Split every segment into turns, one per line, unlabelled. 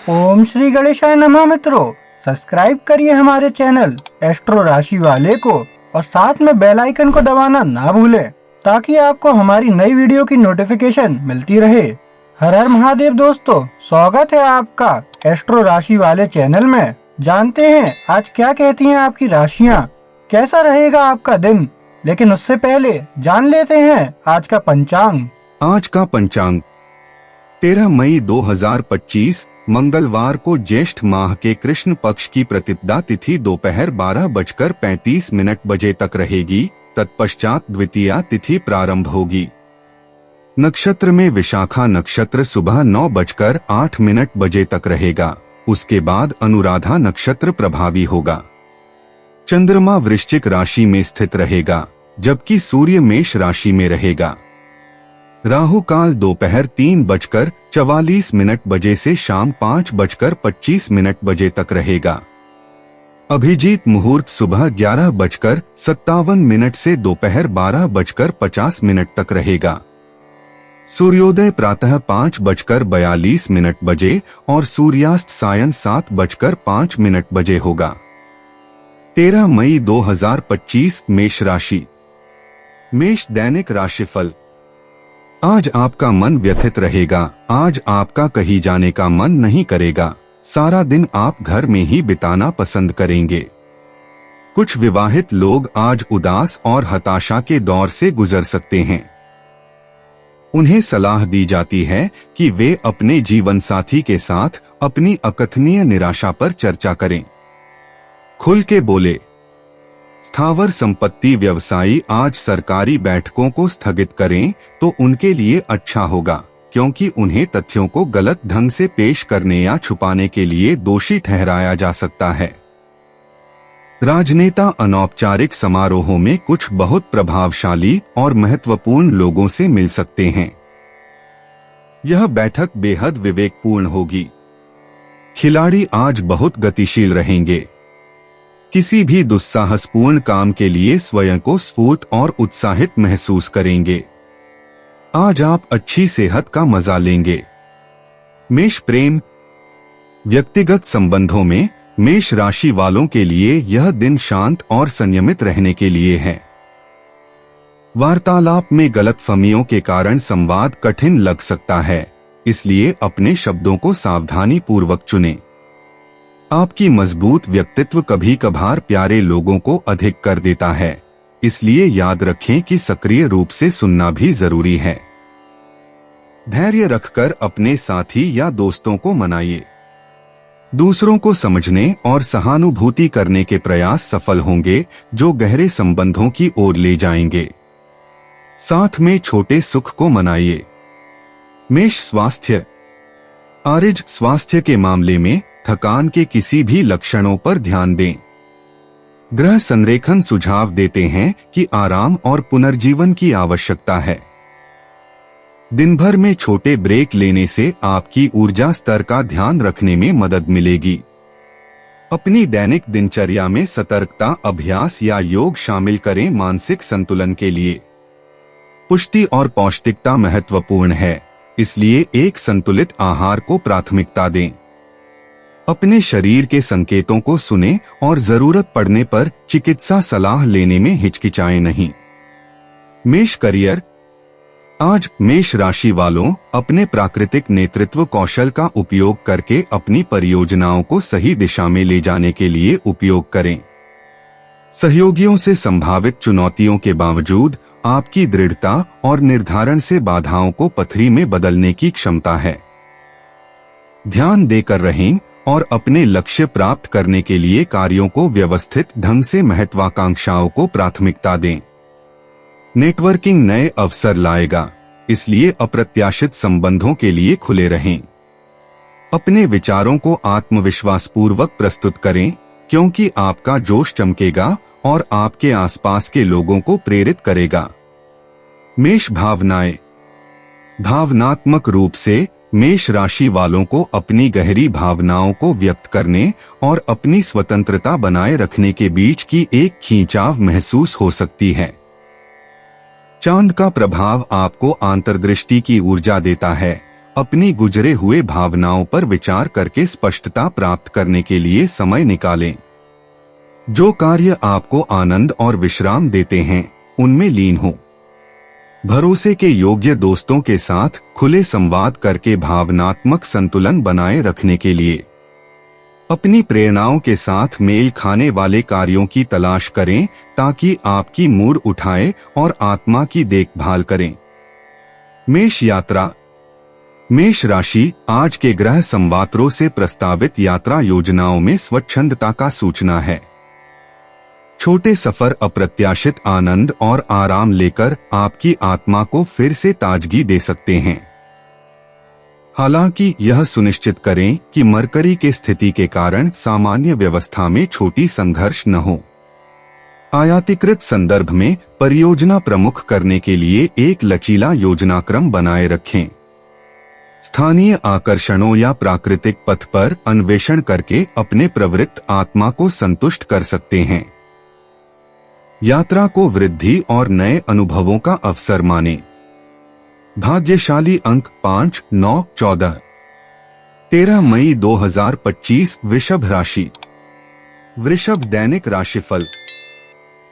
ओम श्री गणेशाय नमः। मित्रों, सब्सक्राइब करिए हमारे चैनल एस्ट्रो राशि वाले को और साथ में बेल आइकन को दबाना ना भूलें ताकि आपको हमारी नई वीडियो की नोटिफिकेशन मिलती रहे। हर हर महादेव दोस्तों, स्वागत है आपका एस्ट्रो राशि वाले चैनल में। जानते हैं आज क्या कहती हैं आपकी राशियां, कैसा रहेगा आपका दिन। लेकिन उससे पहले जान लेते हैं आज का पंचांग।
आज का पंचांग 13 मई 2025 मंगलवार को ज्येष्ठ माह के कृष्ण पक्ष की प्रतिपदा तिथि दोपहर 12:35 बजे तक रहेगी। तत्पश्चात द्वितीया तिथि प्रारंभ होगी। नक्षत्र में विशाखा नक्षत्र सुबह 9:08 बजे तक रहेगा। उसके बाद अनुराधा नक्षत्र प्रभावी होगा। चंद्रमा वृश्चिक राशि में स्थित रहेगा जबकि सूर्य मेष राशि में रहेगा। राहु काल दोपहर 3:44 बजे से शाम 5:25 बजे तक रहेगा। अभिजीत मुहूर्त सुबह 11:57 से दोपहर 12:50 तक रहेगा। सूर्योदय प्रातः 5:42 बजे और सूर्यास्त सायं 7:05 बजे होगा। 13 मई 2025 मेष राशि। मेष दैनिक राशिफल। आज आपका मन व्यथित रहेगा। आज आपका कहीं जाने का मन नहीं करेगा। सारा दिन आप घर में ही बिताना पसंद करेंगे। कुछ विवाहित लोग आज उदास और हताशा के दौर से गुजर सकते हैं। उन्हें सलाह दी जाती है कि वे अपने जीवन साथी के साथ अपनी अकथनीय निराशा पर चर्चा करें। खुल के बोले। स्थावर संपत्ति व्यवसायी आज सरकारी बैठकों को स्थगित करें तो उनके लिए अच्छा होगा, क्योंकि उन्हें तथ्यों को गलत ढंग से पेश करने या छुपाने के लिए दोषी ठहराया जा सकता है। राजनेता अनौपचारिक समारोहों में कुछ बहुत प्रभावशाली और महत्वपूर्ण लोगों से मिल सकते हैं। यह बैठक बेहद विवेकपूर्ण होगी। खिलाड़ी आज बहुत गतिशील रहेंगे। किसी भी दुस्साहसपूर्ण काम के लिए स्वयं को स्फूर्त और उत्साहित महसूस करेंगे। आज आप अच्छी सेहत का मजा लेंगे। मेष प्रेम। व्यक्तिगत संबंधों में मेष राशि वालों के लिए यह दिन शांत और संयमित रहने के लिए है। वार्तालाप में गलतफहमियों के कारण संवाद कठिन लग सकता है, इसलिए अपने शब्दों को सावधानी पूर्वक चुनें। आपकी मजबूत व्यक्तित्व कभी कभार प्यारे लोगों को अधिक कर देता है, इसलिए याद रखें कि सक्रिय रूप से सुनना भी जरूरी है। धैर्य रखकर अपने साथी या दोस्तों को मनाइए। दूसरों को समझने और सहानुभूति करने के प्रयास सफल होंगे, जो गहरे संबंधों की ओर ले जाएंगे। साथ में छोटे सुख को मनाइए। मेष स्वास्थ्य। आरिज स्वास्थ्य के मामले में थकान के किसी भी लक्षणों पर ध्यान दें। ग्रह संरेखन सुझाव देते हैं कि आराम और पुनर्जीवन की आवश्यकता है। दिन भर में छोटे ब्रेक लेने से आपकी ऊर्जा स्तर का ध्यान रखने में मदद मिलेगी। अपनी दैनिक दिनचर्या में सतर्कता अभ्यास या योग शामिल करें। मानसिक संतुलन के लिए पुष्टि और पौष्टिकता महत्वपूर्ण है, इसलिए एक संतुलित आहार को प्राथमिकता दें। अपने शरीर के संकेतों को सुनें और जरूरत पड़ने पर चिकित्सा सलाह लेने में हिचकिचाएं नहीं। मेष करियर। आज मेष राशि वालों अपने प्राकृतिक नेतृत्व कौशल का उपयोग करके अपनी परियोजनाओं को सही दिशा में ले जाने के लिए उपयोग करें। सहयोगियों से संभावित चुनौतियों के बावजूद आपकी दृढ़ता और निर्धारण से बाधाओं को पथरी में बदलने की क्षमता है। ध्यान देकर रहें और अपने लक्ष्य प्राप्त करने के लिए कार्यों को व्यवस्थित ढंग से महत्वाकांक्षाओं को प्राथमिकता दें। नेटवर्किंग नए अवसर लाएगा, इसलिए अप्रत्याशित संबंधों के लिए खुले रहें। अपने विचारों को आत्मविश्वासपूर्वक प्रस्तुत करें, क्योंकि आपका जोश चमकेगा और आपके आसपास के लोगों को प्रेरित करेगा। मेष भावनाएं। भावनात्मक रूप से मेष राशि वालों को अपनी गहरी भावनाओं को व्यक्त करने और अपनी स्वतंत्रता बनाए रखने के बीच की एक खींचाव महसूस हो सकती है। चांद का प्रभाव आपको अंतर्दृष्टि की ऊर्जा देता है अपनी गुजरे हुए भावनाओं पर विचार करके स्पष्टता प्राप्त करने के लिए समय निकालें। जो कार्य आपको आनंद और विश्राम देते हैं उनमें लीन हो। भरोसे के योग्य दोस्तों के साथ खुले संवाद करके भावनात्मक संतुलन बनाए रखने के लिए अपनी प्रेरणाओं के साथ मेल खाने वाले कार्यों की तलाश करें ताकि आपकी मूड उठाए और आत्मा की देखभाल करें। मेष यात्रा। मेष राशि आज के ग्रह संवात्रों से प्रस्तावित यात्रा योजनाओं में स्वच्छंदता का सूचना है। छोटे सफर अप्रत्याशित आनंद और आराम लेकर आपकी आत्मा को फिर से ताजगी दे सकते हैं। हालांकि यह सुनिश्चित करें कि मरकरी की स्थिति के कारण सामान्य व्यवस्था में छोटी संघर्ष न हो। आयातीकृत संदर्भ में परियोजना प्रमुख करने के लिए एक लचीला योजनाक्रम बनाए रखें। स्थानीय आकर्षणों या प्राकृतिक पथ पर अन्वेषण करके अपने प्रवृत्त आत्मा को संतुष्ट कर सकते हैं। यात्रा को वृद्धि और नए अनुभवों का अवसर माने। भाग्यशाली अंक 5, 9, 14। 13 मई 2025 वृषभ राशि। वृषभ दैनिक राशिफल।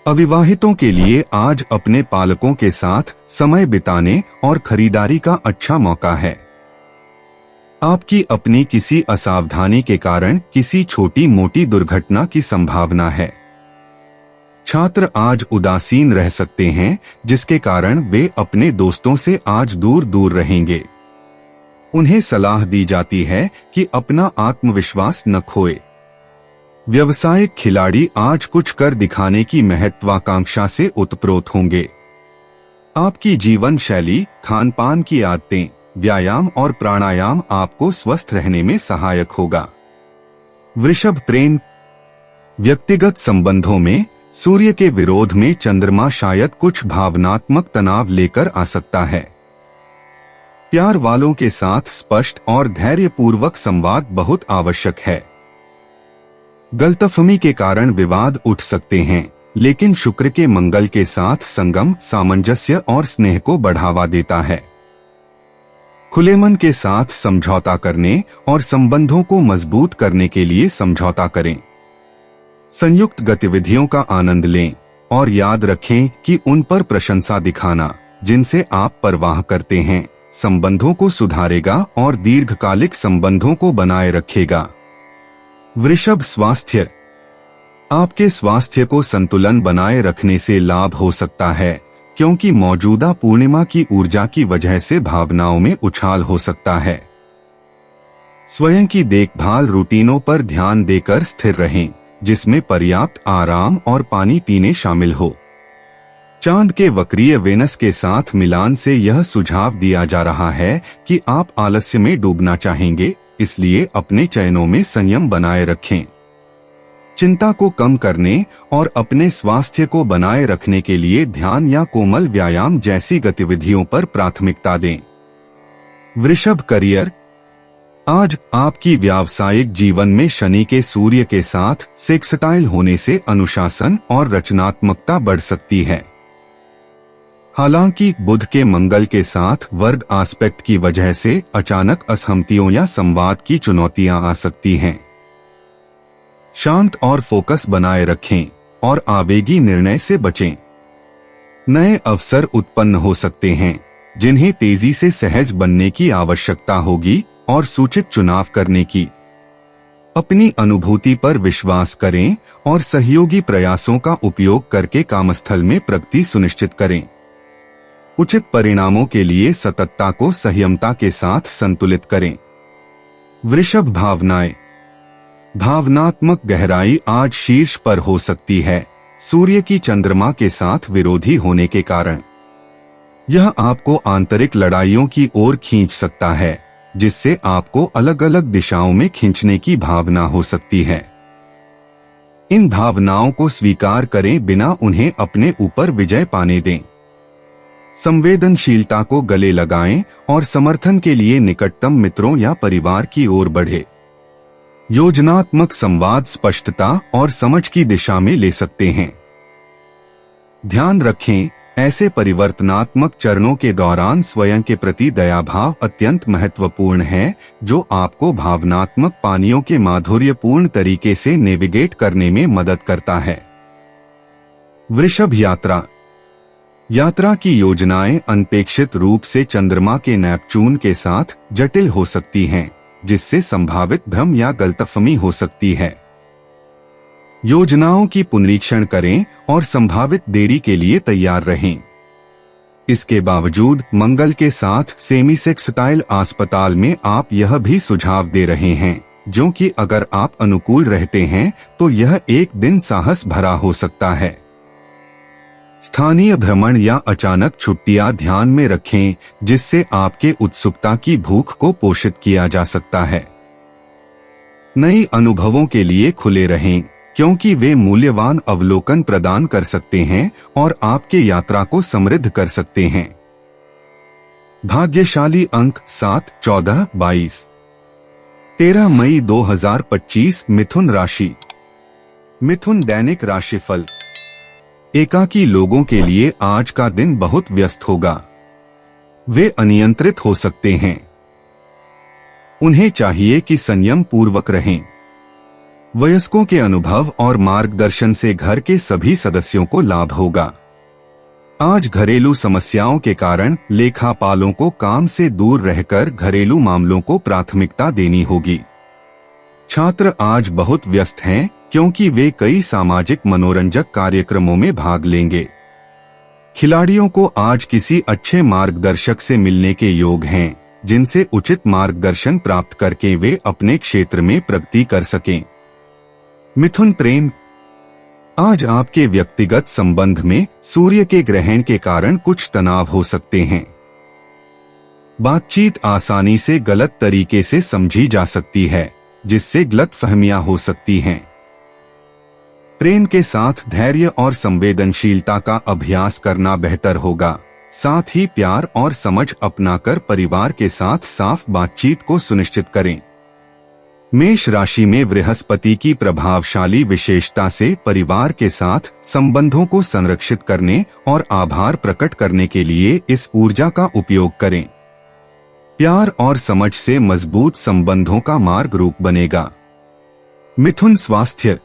अविवाहितों के लिए आज अपने पालकों के साथ समय बिताने और खरीदारी का अच्छा मौका है। आपकी अपनी किसी असावधानी के कारण किसी छोटी मोटी दुर्घटना की संभावना है। छात्र आज उदासीन रह सकते हैं जिसके कारण वे अपने दोस्तों से आज दूर दूर रहेंगे। उन्हें सलाह दी जाती है कि अपना आत्मविश्वास न खोए। व्यवसायिक खिलाड़ी आज कुछ कर दिखाने की महत्वाकांक्षा से उत्प्रोत होंगे। आपकी जीवन शैली, खान पान की आदतें, व्यायाम और प्राणायाम आपको स्वस्थ रहने में सहायक होगा। वृषभ प्रेम। व्यक्तिगत संबंधों में सूर्य के विरोध में चंद्रमा शायद कुछ भावनात्मक तनाव लेकर आ सकता है। प्यार वालों के साथ स्पष्ट और धैर्यपूर्वक संवाद बहुत आवश्यक है। गलतफहमी के कारण विवाद उठ सकते हैं, लेकिन शुक्र के मंगल के साथ संगम सामंजस्य और स्नेह को बढ़ावा देता है। खुले मन के साथ समझौता करने और संबंधों को मजबूत करने के लिए समझौता करें। संयुक्त गतिविधियों का आनंद लें और याद रखें कि उन पर प्रशंसा दिखाना जिनसे आप परवाह करते हैं संबंधों को सुधारेगा और दीर्घकालिक संबंधों को बनाए रखेगा। वृषभ स्वास्थ्य। आपके स्वास्थ्य को संतुलन बनाए रखने से लाभ हो सकता है क्योंकि मौजूदा पूर्णिमा की ऊर्जा की वजह से भावनाओं में उछाल हो सकता है। स्वयं की देखभाल रूटीनों पर ध्यान देकर स्थिर रहें जिसमें पर्याप्त आराम और पानी पीने शामिल हो। चांद के वक्रीय वेनस के साथ मिलान से यह सुझाव दिया जा रहा है कि आप आलस्य में डूबना चाहेंगे, इसलिए अपने चयनों में संयम बनाए रखें। चिंता को कम करने और अपने स्वास्थ्य को बनाए रखने के लिए ध्यान या कोमल व्यायाम जैसी गतिविधियों पर प्राथमिकता दें। वृषभ करियर। आज आपकी व्यावसायिक जीवन में शनि के सूर्य के साथ सेक्सटाइल होने से अनुशासन और रचनात्मकता बढ़ सकती है। हालांकि बुध के मंगल के साथ वर्ग एस्पेक्ट की वजह से अचानक असहमतियों या संवाद की चुनौतियां आ सकती हैं। शांत और फोकस बनाए रखें और आवेगी निर्णय से बचें। नए अवसर उत्पन्न हो सकते हैं जिन्हें तेजी से सहज बनने की आवश्यकता होगी और सूचित चुनाव करने की। अपनी अनुभूति पर विश्वास करें और सहयोगी प्रयासों का उपयोग करके कामस्थल में प्रगति सुनिश्चित करें। उचित परिणामों के लिए सततता को संयमता के साथ संतुलित करें। वृषभ भावनाएं। भावनात्मक गहराई आज शीर्ष पर हो सकती है सूर्य की चंद्रमा के साथ विरोधी होने के कारण। यह आपको आंतरिक लड़ाइयों की ओर खींच सकता है जिससे आपको अलग अलग दिशाओं में खींचने की भावना हो सकती है। इन भावनाओं को स्वीकार करें बिना उन्हें अपने ऊपर विजय पाने दें। संवेदनशीलता को गले लगाएं और समर्थन के लिए निकटतम मित्रों या परिवार की ओर बढ़े। योजनात्मक संवाद स्पष्टता और समझ की दिशा में ले सकते हैं। ध्यान रखें, ऐसे परिवर्तनात्मक चरणों के दौरान स्वयं के प्रति दया भाव अत्यंत महत्वपूर्ण है, जो आपको भावनात्मक पानियों के माधुर्यपूर्ण तरीके से नेविगेट करने में मदद करता है। वृषभ यात्रा। यात्रा की योजनाएं अनपेक्षित रूप से चंद्रमा के नेपच्यून के साथ जटिल हो सकती हैं, जिससे संभावित भ्रम या गलतफहमी हो सकती है। योजनाओं की पुनरीक्षण करें और संभावित देरी के लिए तैयार रहें। इसके बावजूद मंगल के साथ सेमीसेक्सटाइल अस्पताल में आप यह भी सुझाव दे रहे हैं, जो कि अगर आप अनुकूल रहते हैं तो यह एक दिन साहस भरा हो सकता है। स्थानीय भ्रमण या अचानक छुट्टियां ध्यान में रखें, जिससे आपके उत्सुकता की भूख को पोषित किया जा सकता है। नए अनुभवों के लिए खुले रहें, क्योंकि वे मूल्यवान अवलोकन प्रदान कर सकते हैं और आपके यात्रा को समृद्ध कर सकते हैं। भाग्यशाली अंक 7, 14, 22। 13 मई 2025 मिथुन राशि। मिथुन दैनिक राशिफल। एकाकी लोगों के लिए आज का दिन बहुत व्यस्त होगा। वे अनियंत्रित हो सकते हैं। उन्हें चाहिए कि संयम पूर्वक रहें। वयस्कों के अनुभव और मार्गदर्शन से घर के सभी सदस्यों को लाभ होगा। आज घरेलू समस्याओं के कारण लेखापालों को काम से दूर रहकर घरेलू मामलों को प्राथमिकता देनी होगी। छात्र आज बहुत व्यस्त हैं, क्योंकि वे कई सामाजिक मनोरंजक कार्यक्रमों में भाग लेंगे। खिलाड़ियों को आज किसी अच्छे मार्गदर्शक से मिलने के योग हैं, जिनसे उचित मार्गदर्शन प्राप्त करके वे अपने क्षेत्र में प्रगति कर सकें। मिथुन प्रेम। आज आपके व्यक्तिगत संबंध में सूर्य के ग्रहण के कारण कुछ तनाव हो सकते हैं। बातचीत आसानी से गलत तरीके से समझी जा सकती है, जिससे गलतफहमियां हो सकती हैं। प्रेम के साथ धैर्य और संवेदनशीलता का अभ्यास करना बेहतर होगा। साथ ही प्यार और समझ अपनाकर परिवार के साथ साफ बातचीत को सुनिश्चित करें। मेष राशि में बृहस्पति की प्रभावशाली विशेषता से परिवार के साथ संबंधों को संरक्षित करने और आभार प्रकट करने के लिए इस ऊर्जा का उपयोग करें। प्यार और समझ से मजबूत संबंधों का मार्ग रूप बनेगा। मिथुन स्वास्थ्य।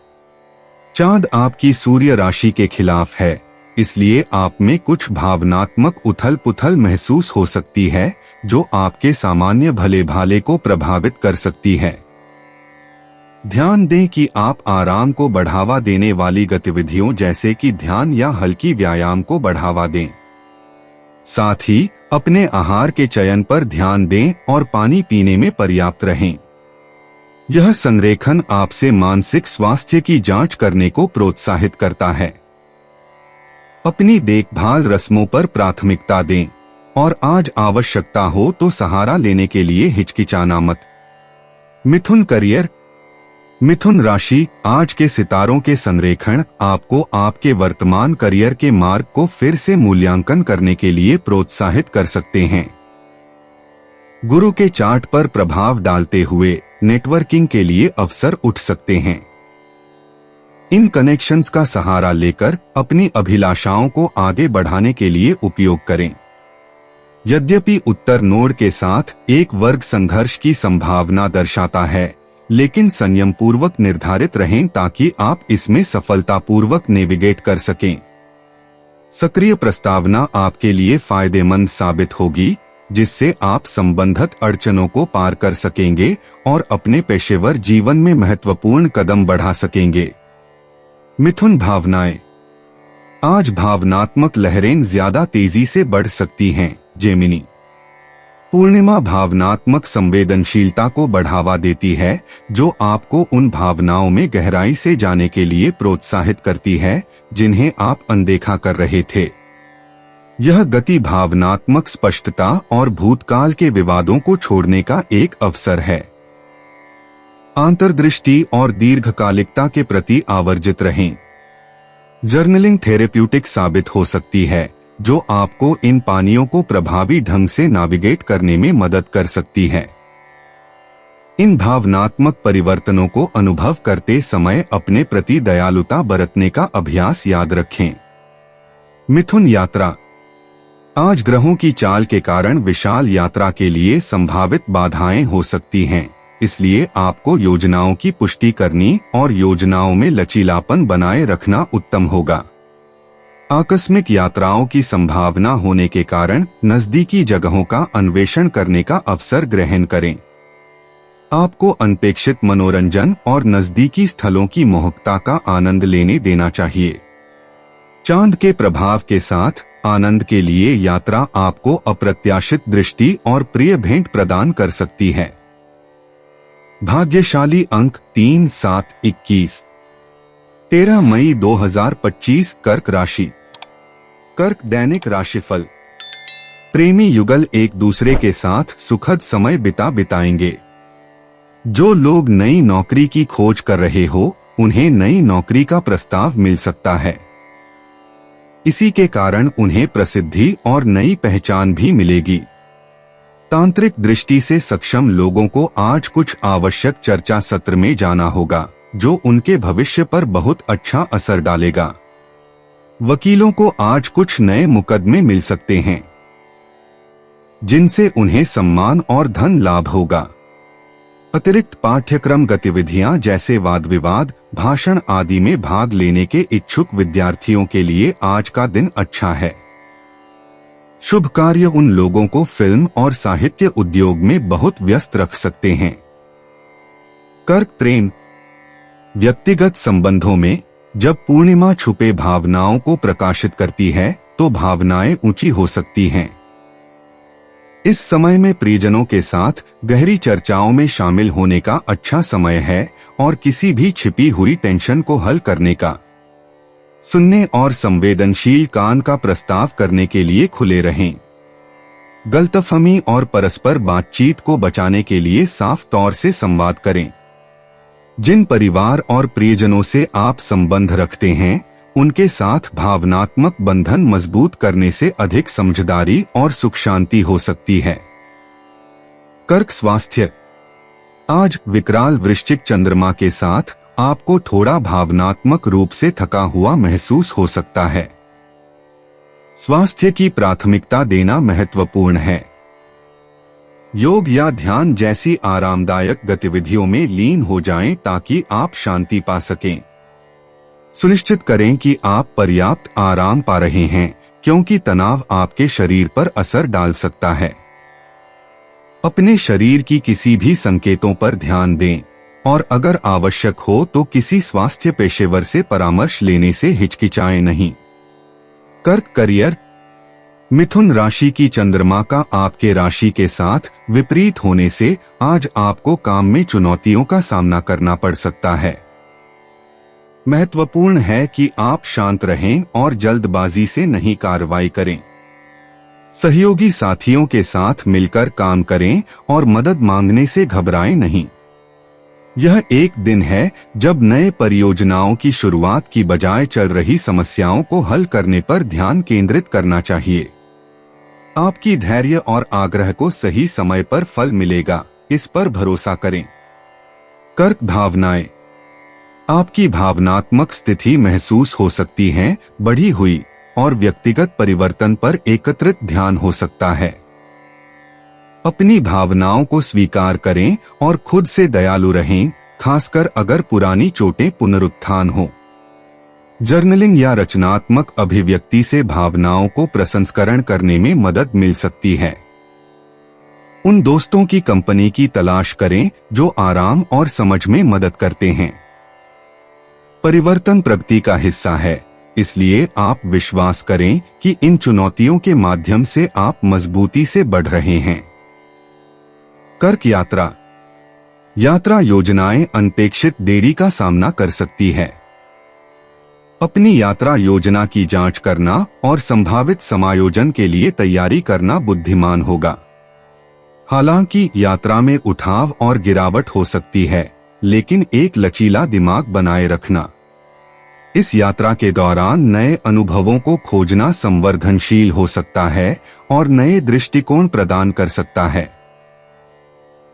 चांद आपकी सूर्य राशि के खिलाफ है, इसलिए आप में कुछ भावनात्मक उथल पुथल महसूस हो सकती है, जो आपके सामान्य भले भाले को प्रभावित कर सकती है। ध्यान दें कि आप आराम को बढ़ावा देने वाली गतिविधियों जैसे कि ध्यान या हल्की व्यायाम को बढ़ावा दें। साथ ही अपने आहार के चयन पर ध्यान दें और पानी पीने में पर्याप्त रहें। यह संरेखन आपसे मानसिक स्वास्थ्य की जांच करने को प्रोत्साहित करता है। अपनी देखभाल रस्मों पर प्राथमिकता दें और आज आवश्यकता हो तो सहारा लेने के लिए हिचकिचाना मत। मिथुन करियर। मिथुन राशि। आज के सितारों के संरेखण आपको आपके वर्तमान करियर के मार्ग को फिर से मूल्यांकन करने के लिए प्रोत्साहित कर सकते हैं। गुरु के चार्ट पर प्रभाव डालते हुए नेटवर्किंग के लिए अवसर उठ सकते हैं। इन कनेक्शंस का सहारा लेकर अपनी अभिलाषाओं को आगे बढ़ाने के लिए उपयोग करें। यद्यपि उत्तर नोड के साथ एक वर्ग संघर्ष की संभावना दर्शाता है, लेकिन संयम पूर्वक निर्धारित रहें ताकि आप इसमें सफलतापूर्वक नेविगेट कर सकें। सक्रिय प्रस्तावना आपके लिए फायदेमंद साबित होगी, जिससे आप संबंधित अड़चनों को पार कर सकेंगे और अपने पेशेवर जीवन में महत्वपूर्ण कदम बढ़ा सकेंगे। मिथुन भावनाएं। आज भावनात्मक लहरें ज्यादा तेजी से बढ़ सकती हैं। जेमिनी। पूर्णिमा भावनात्मक संवेदनशीलता को बढ़ावा देती है, जो आपको उन भावनाओं में गहराई से जाने के लिए प्रोत्साहित करती है जिन्हें आप अनदेखा कर रहे थे। यह गति भावनात्मक स्पष्टता और भूतकाल के विवादों को छोड़ने का एक अवसर है। अंतर्दृष्टि और दीर्घकालिकता के प्रति आवर्जित रहें। जर्नलिंग थेरेप्यूटिक साबित हो सकती है, जो आपको इन पानियों को प्रभावी ढंग से नेविगेट करने में मदद कर सकती है। इन भावनात्मक परिवर्तनों को अनुभव करते समय अपने प्रति दयालुता बरतने का अभ्यास याद रखें। मिथुन यात्रा। आज ग्रहों की चाल के कारण विशाल यात्रा के लिए संभावित बाधाएं हो सकती हैं, इसलिए आपको योजनाओं की पुष्टि करनी और योजनाओं में लचीलापन बनाए रखना उत्तम होगा। आकस्मिक यात्राओं की संभावना होने के कारण नजदीकी जगहों का अन्वेषण करने का अवसर ग्रहण करें। आपको अनपेक्षित मनोरंजन और नजदीकी स्थलों की मोहकता का आनंद लेने देना चाहिए। चांद के प्रभाव के साथ आनंद के लिए यात्रा आपको अप्रत्याशित दृष्टि और प्रिय भेंट प्रदान कर सकती है। भाग्यशाली अंक 3, 7, 21। 13 मई 2025 कर्क राशि। कर्क दैनिक राशिफल। प्रेमी युगल एक दूसरे के साथ सुखद समय बिताएंगे। जो लोग नई नौकरी की खोज कर रहे हो, उन्हें नई नौकरी का प्रस्ताव मिल सकता है। इसी के कारण उन्हें प्रसिद्धि और नई पहचान भी मिलेगी। तांत्रिक दृष्टि से सक्षम लोगों को आज कुछ आवश्यक चर्चा सत्र में जाना होगा, जो उनके भविष्य पर बहुत अच्छा असर डालेगा। वकीलों को आज कुछ नए मुकदमे मिल सकते हैं, जिनसे उन्हें सम्मान और धन लाभ होगा। अतिरिक्त पाठ्यक्रम गतिविधियां जैसे वाद विवाद, भाषण आदि में भाग लेने के इच्छुक विद्यार्थियों के लिए आज का दिन अच्छा है। शुभ कार्य उन लोगों को फिल्म और साहित्य उद्योग में बहुत व्यस्त रख सकते हैं। कर्क प्रेम। व्यक्तिगत संबंधों में जब पूर्णिमा छुपे भावनाओं को प्रकाशित करती है, तो भावनाएं ऊंची हो सकती हैं। इस समय में प्रियजनों के साथ गहरी चर्चाओं में शामिल होने का अच्छा समय है और किसी भी छिपी हुई टेंशन को हल करने का। सुनने और संवेदनशील कान का प्रस्ताव करने के लिए खुले रहें। गलतफहमी और परस्पर बातचीत को बचाने के लिए साफ तौर से संवाद करें। जिन परिवार और प्रियजनों से आप संबंध रखते हैं, उनके साथ भावनात्मक बंधन मजबूत करने से अधिक समझदारी और सुख शांति हो सकती है। कर्क स्वास्थ्य। आज विकराल वृश्चिक चंद्रमा के साथ आपको थोड़ा भावनात्मक रूप से थका हुआ महसूस हो सकता है। स्वास्थ्य की प्राथमिकता देना महत्वपूर्ण है। योग या ध्यान जैसी आरामदायक गतिविधियों में लीन हो जाएं ताकि आप शांति पा सकें। सुनिश्चित करें कि आप पर्याप्त आराम पा रहे हैं, क्योंकि तनाव आपके शरीर पर असर डाल सकता है। अपने शरीर की किसी भी संकेतों पर ध्यान दें और अगर आवश्यक हो तो किसी स्वास्थ्य पेशेवर से परामर्श लेने से हिचकिचाएं नहीं। कर्क करियर। मिथुन राशि की चंद्रमा का आपके राशि के साथ विपरीत होने से आज आपको काम में चुनौतियों का सामना करना पड़ सकता है। महत्वपूर्ण है कि आप शांत रहें और जल्दबाजी से नहीं कार्रवाई करें। सहयोगी साथियों के साथ मिलकर काम करें और मदद मांगने से घबराएं नहीं। यह एक दिन है जब नए परियोजनाओं की शुरुआत की बजाय चल रही समस्याओं को हल करने पर ध्यान केंद्रित करना चाहिए। आपकी धैर्य और आग्रह को सही समय पर फल मिलेगा, इस पर भरोसा करें। कर्क भावनाएं। आपकी भावनात्मक स्थिति महसूस हो सकती है बढ़ी हुई और व्यक्तिगत परिवर्तन पर एकत्रित ध्यान हो सकता है। अपनी भावनाओं को स्वीकार करें और खुद से दयालु रहें, खासकर अगर पुरानी चोटें पुनरुत्थान हो। जर्नलिंग या रचनात्मक अभिव्यक्ति से भावनाओं को प्रसंस्करण करने में मदद मिल सकती है। उन दोस्तों की कंपनी की तलाश करें जो आराम और समझ में मदद करते हैं। परिवर्तन प्रगति का हिस्सा है, इसलिए आप विश्वास करें कि इन चुनौतियों के माध्यम से आप मजबूती से बढ़ रहे हैं। कर्क यात्रा। यात्रा योजनाएं अनपेक्षित देरी का सामना कर सकती है। अपनी यात्रा योजना की जांच करना और संभावित समायोजन के लिए तैयारी करना बुद्धिमान होगा। हालांकि यात्रा में उठाव और गिरावट हो सकती है, लेकिन एक लचीला दिमाग बनाए रखना। इस यात्रा के दौरान नए अनुभवों को खोजना संवर्धनशील हो सकता है और नए दृष्टिकोण प्रदान कर सकता है।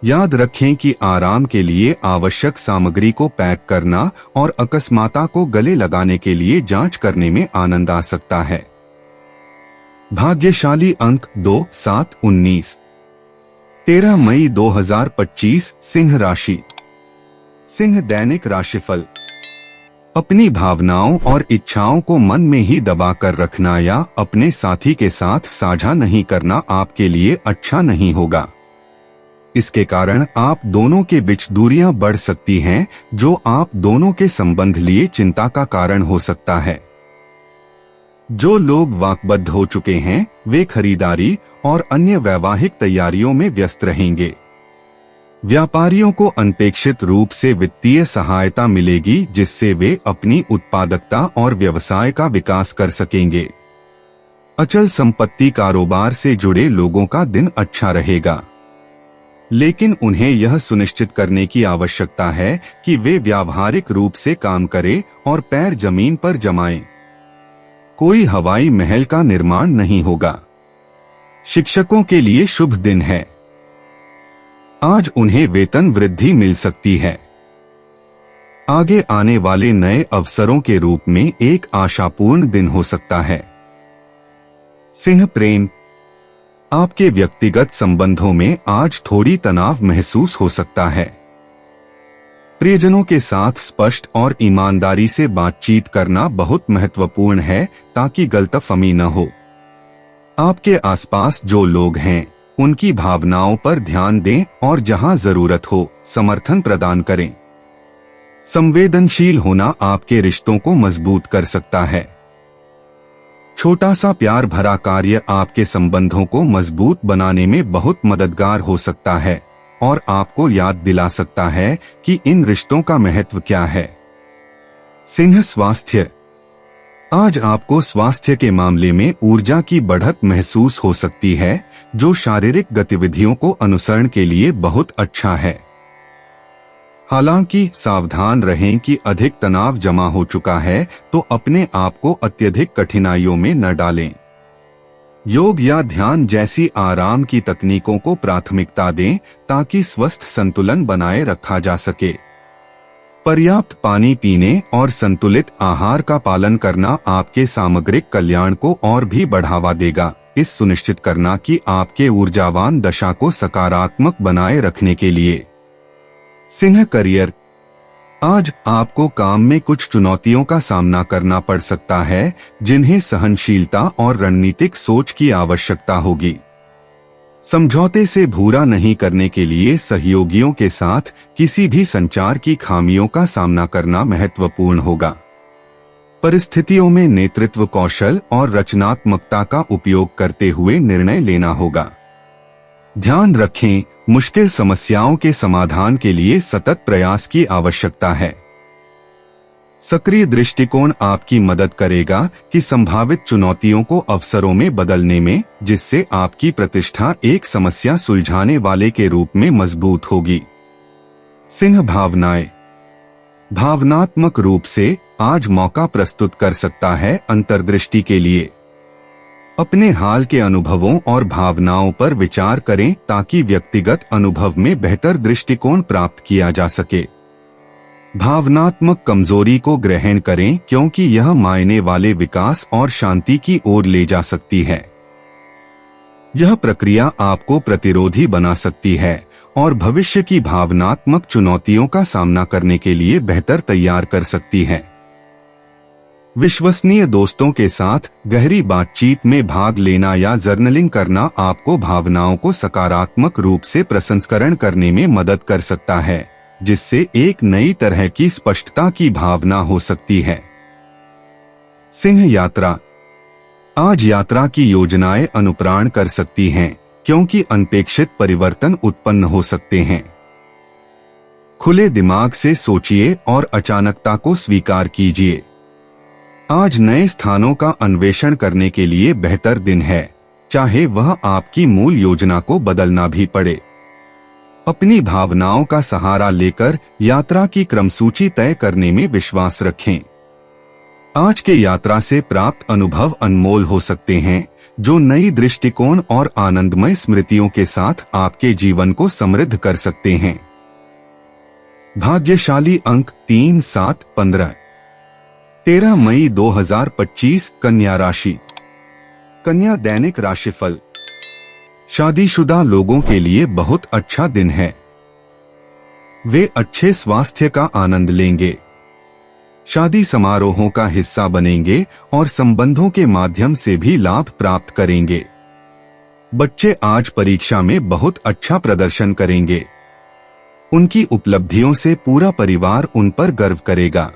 याद रखें कि आराम के लिए आवश्यक सामग्री को पैक करना और अकस्मातता को गले लगाने के लिए जांच करने में आनंद आ सकता है। भाग्यशाली अंक 2, 7, 19। 13 मई 2025 सिंह राशि। सिंह दैनिक राशिफल। अपनी भावनाओं और इच्छाओं को मन में ही दबा कर रखना या अपने साथी के साथ साझा नहीं करना आपके लिए अच्छा नहीं होगा। इसके कारण आप दोनों के बीच दूरियां बढ़ सकती हैं, जो आप दोनों के संबंध लिए चिंता का कारण हो सकता है। जो लोग वाकबद्ध हो चुके हैं वे खरीदारी और अन्य वैवाहिक तैयारियों में व्यस्त रहेंगे। व्यापारियों को अनपेक्षित रूप से वित्तीय सहायता मिलेगी, जिससे वे अपनी उत्पादकता और व्यवसाय का विकास कर सकेंगे। अचल संपत्ति कारोबार से जुड़े लोगों का दिन अच्छा रहेगा, लेकिन उन्हें यह सुनिश्चित करने की आवश्यकता है कि वे व्यावहारिक रूप से काम करें और पैर जमीन पर जमाएं। कोई हवाई महल का निर्माण नहीं होगा। शिक्षकों के लिए शुभ दिन है। आज उन्हें वेतन वृद्धि मिल सकती है। आगे आने वाले नए अवसरों के रूप में एक आशापूर्ण दिन हो सकता है। सिंह प्रेम। आपके व्यक्तिगत संबंधों में आज थोड़ी तनाव महसूस हो सकता है। प्रियजनों के साथ स्पष्ट और ईमानदारी से बातचीत करना बहुत महत्वपूर्ण है, ताकि गलतफहमी न हो। आपके आसपास जो लोग हैं उनकी भावनाओं पर ध्यान दें और जहां जरूरत हो समर्थन प्रदान करें। संवेदनशील होना आपके रिश्तों को मजबूत कर सकता है। छोटा सा प्यार भरा कार्य आपके संबंधों को मजबूत बनाने में बहुत मददगार हो सकता है और आपको याद दिला सकता है कि इन रिश्तों का महत्व क्या है। सिंह स्वास्थ्य। आज आपको स्वास्थ्य के मामले में ऊर्जा की बढ़त महसूस हो सकती है, जो शारीरिक गतिविधियों को अनुसरण के लिए बहुत अच्छा है। हालांकि सावधान रहें कि अधिक तनाव जमा हो चुका है तो अपने आप को अत्यधिक कठिनाइयों में न डालें। योग या ध्यान जैसी आराम की तकनीकों को प्राथमिकता दें, ताकि स्वस्थ संतुलन बनाए रखा जा सके। पर्याप्त पानी पीने और संतुलित आहार का पालन करना आपके सामग्रिक कल्याण को और भी बढ़ावा देगा। इस सुनिश्चित करना कि आपके ऊर्जावान दशा को सकारात्मक बनाए रखने के लिए। सिंह करियर। आज आपको काम में कुछ चुनौतियों का सामना करना पड़ सकता है, जिन्हें सहनशीलता और रणनीतिक सोच की आवश्यकता होगी। समझौते से भूरा नहीं करने के लिए सहयोगियों के साथ किसी भी संचार की खामियों का सामना करना महत्वपूर्ण होगा। परिस्थितियों में नेतृत्व कौशल और रचनात्मकता का उपयोग करते हुए निर्णय लेना होगा। ध्यान रखें, मुश्किल समस्याओं के समाधान के लिए सतत प्रयास की आवश्यकता है। सक्रिय दृष्टिकोण आपकी मदद करेगा कि संभावित चुनौतियों को अवसरों में बदलने में, जिससे आपकी प्रतिष्ठा एक समस्या सुलझाने वाले के रूप में मजबूत होगी। सिंह भावनाएं। भावनात्मक रूप से आज मौका प्रस्तुत कर सकता है अंतर्दृष्टि के लिए। अपने हाल के अनुभवों और भावनाओं पर विचार करें, ताकि व्यक्तिगत अनुभव में बेहतर दृष्टिकोण प्राप्त किया जा सके। भावनात्मक कमजोरी को ग्रहण करें, क्योंकि यह मायने वाले विकास और शांति की ओर ले जा सकती है। यह प्रक्रिया आपको प्रतिरोधी बना सकती है और भविष्य की भावनात्मक चुनौतियों का सामना करने के लिए बेहतर तैयार कर सकती है। विश्वसनीय दोस्तों के साथ गहरी बातचीत में भाग लेना या जर्नलिंग करना आपको भावनाओं को सकारात्मक रूप से प्रसंस्करण करने में मदद कर सकता है, जिससे एक नई तरह की स्पष्टता की भावना हो सकती है। सिंह यात्रा। आज यात्रा की योजनाएं अनुप्राण कर सकती हैं, क्योंकि अनपेक्षित परिवर्तन उत्पन्न हो सकते हैं। खुले दिमाग से सोचिए और अचानकता को स्वीकार कीजिए। आज नए स्थानों का अन्वेषण करने के लिए बेहतर दिन है, चाहे वह आपकी मूल योजना को बदलना भी पड़े। अपनी भावनाओं का सहारा लेकर यात्रा की क्रमसूची तय करने में विश्वास रखें। आज के यात्रा से प्राप्त अनुभव अनमोल हो सकते हैं, जो नई दृष्टिकोण और आनंदमय स्मृतियों के साथ आपके जीवन को समृद्ध कर सकते हैं। भाग्यशाली अंक 3, 7, 15। 13 मई 2025 कन्या राशि। कन्या दैनिक राशिफल। शादीशुदा लोगों के लिए बहुत अच्छा दिन है। वे अच्छे स्वास्थ्य का आनंद लेंगे, शादी समारोहों का हिस्सा बनेंगे और संबंधों के माध्यम से भी लाभ प्राप्त करेंगे। बच्चे आज परीक्षा में बहुत अच्छा प्रदर्शन करेंगे। उनकी उपलब्धियों से पूरा परिवार उन पर गर्व करेगा।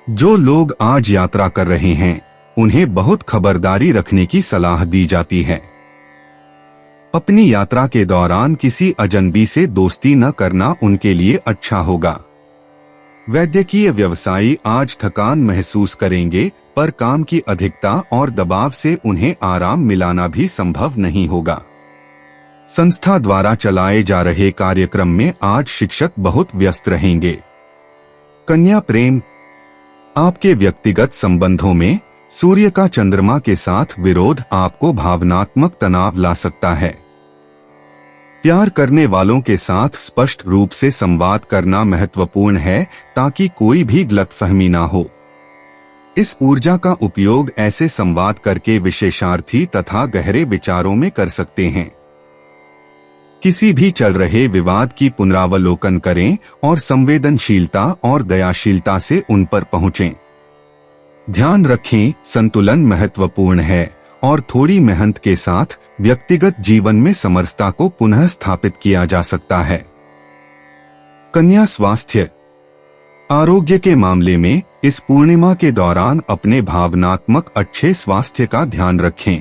जो लोग आज यात्रा कर रहे हैं, उन्हें बहुत खबरदारी रखने की सलाह दी जाती है। अपनी यात्रा के दौरान किसी अजनबी से दोस्ती न करना उनके लिए अच्छा होगा। वैद्यकीय व्यवसायी आज थकान महसूस करेंगे, पर काम की अधिकता और दबाव से उन्हें आराम मिलाना भी संभव नहीं होगा। संस्था द्वारा चलाए जा रहे कार्यक्रम में आज शिक्षक बहुत व्यस्त रहेंगे। कन्या प्रेम। आपके व्यक्तिगत संबंधों में सूर्य का चंद्रमा के साथ विरोध आपको भावनात्मक तनाव ला सकता है। प्यार करने वालों के साथ स्पष्ट रूप से संवाद करना महत्वपूर्ण है ताकि कोई भी गलतफहमी ना हो। इस ऊर्जा का उपयोग ऐसे संवाद करके विशेषार्थी तथा गहरे विचारों में कर सकते हैं। किसी भी चल रहे विवाद की पुनरावलोकन करें और संवेदनशीलता और दयाशीलता से उन पर पहुंचें। ध्यान रखें, संतुलन महत्वपूर्ण है और थोड़ी मेहनत के साथ व्यक्तिगत जीवन में समरसता को पुनः स्थापित किया जा सकता है। कन्या स्वास्थ्य। आरोग्य के मामले में इस पूर्णिमा के दौरान अपने भावनात्मक अच्छे स्वास्थ्य का ध्यान रखें।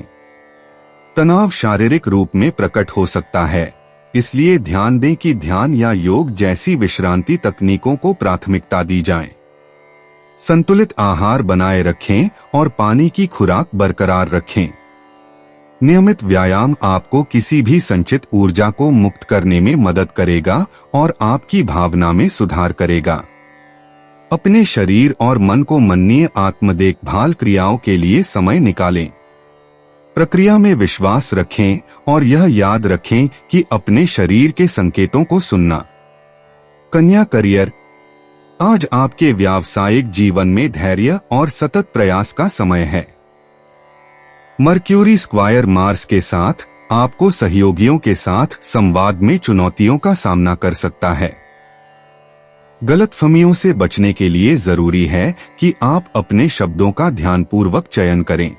तनाव शारीरिक रूप में प्रकट हो सकता है, इसलिए ध्यान दें कि ध्यान या योग जैसी विश्रांति तकनीकों को प्राथमिकता दी जाए। संतुलित आहार बनाए रखें और पानी की खुराक बरकरार रखें। नियमित व्यायाम आपको किसी भी संचित ऊर्जा को मुक्त करने में मदद करेगा और आपकी भावना में सुधार करेगा। अपने शरीर और मन को माननीय आत्म देखभाल क्रियाओं के लिए समय निकालें। प्रक्रिया में विश्वास रखें और यह याद रखें कि अपने शरीर के संकेतों को सुनना। कन्या करियर। आज आपके व्यावसायिक जीवन में धैर्य और सतत प्रयास का समय है। मर्क्यूरी स्क्वायर मार्स के साथ आपको सहयोगियों के साथ संवाद में चुनौतियों का सामना कर सकता है। गलतफहमियों से बचने के लिए जरूरी है कि आप अपने शब्दों का ध्यानपूर्वक चयन करें।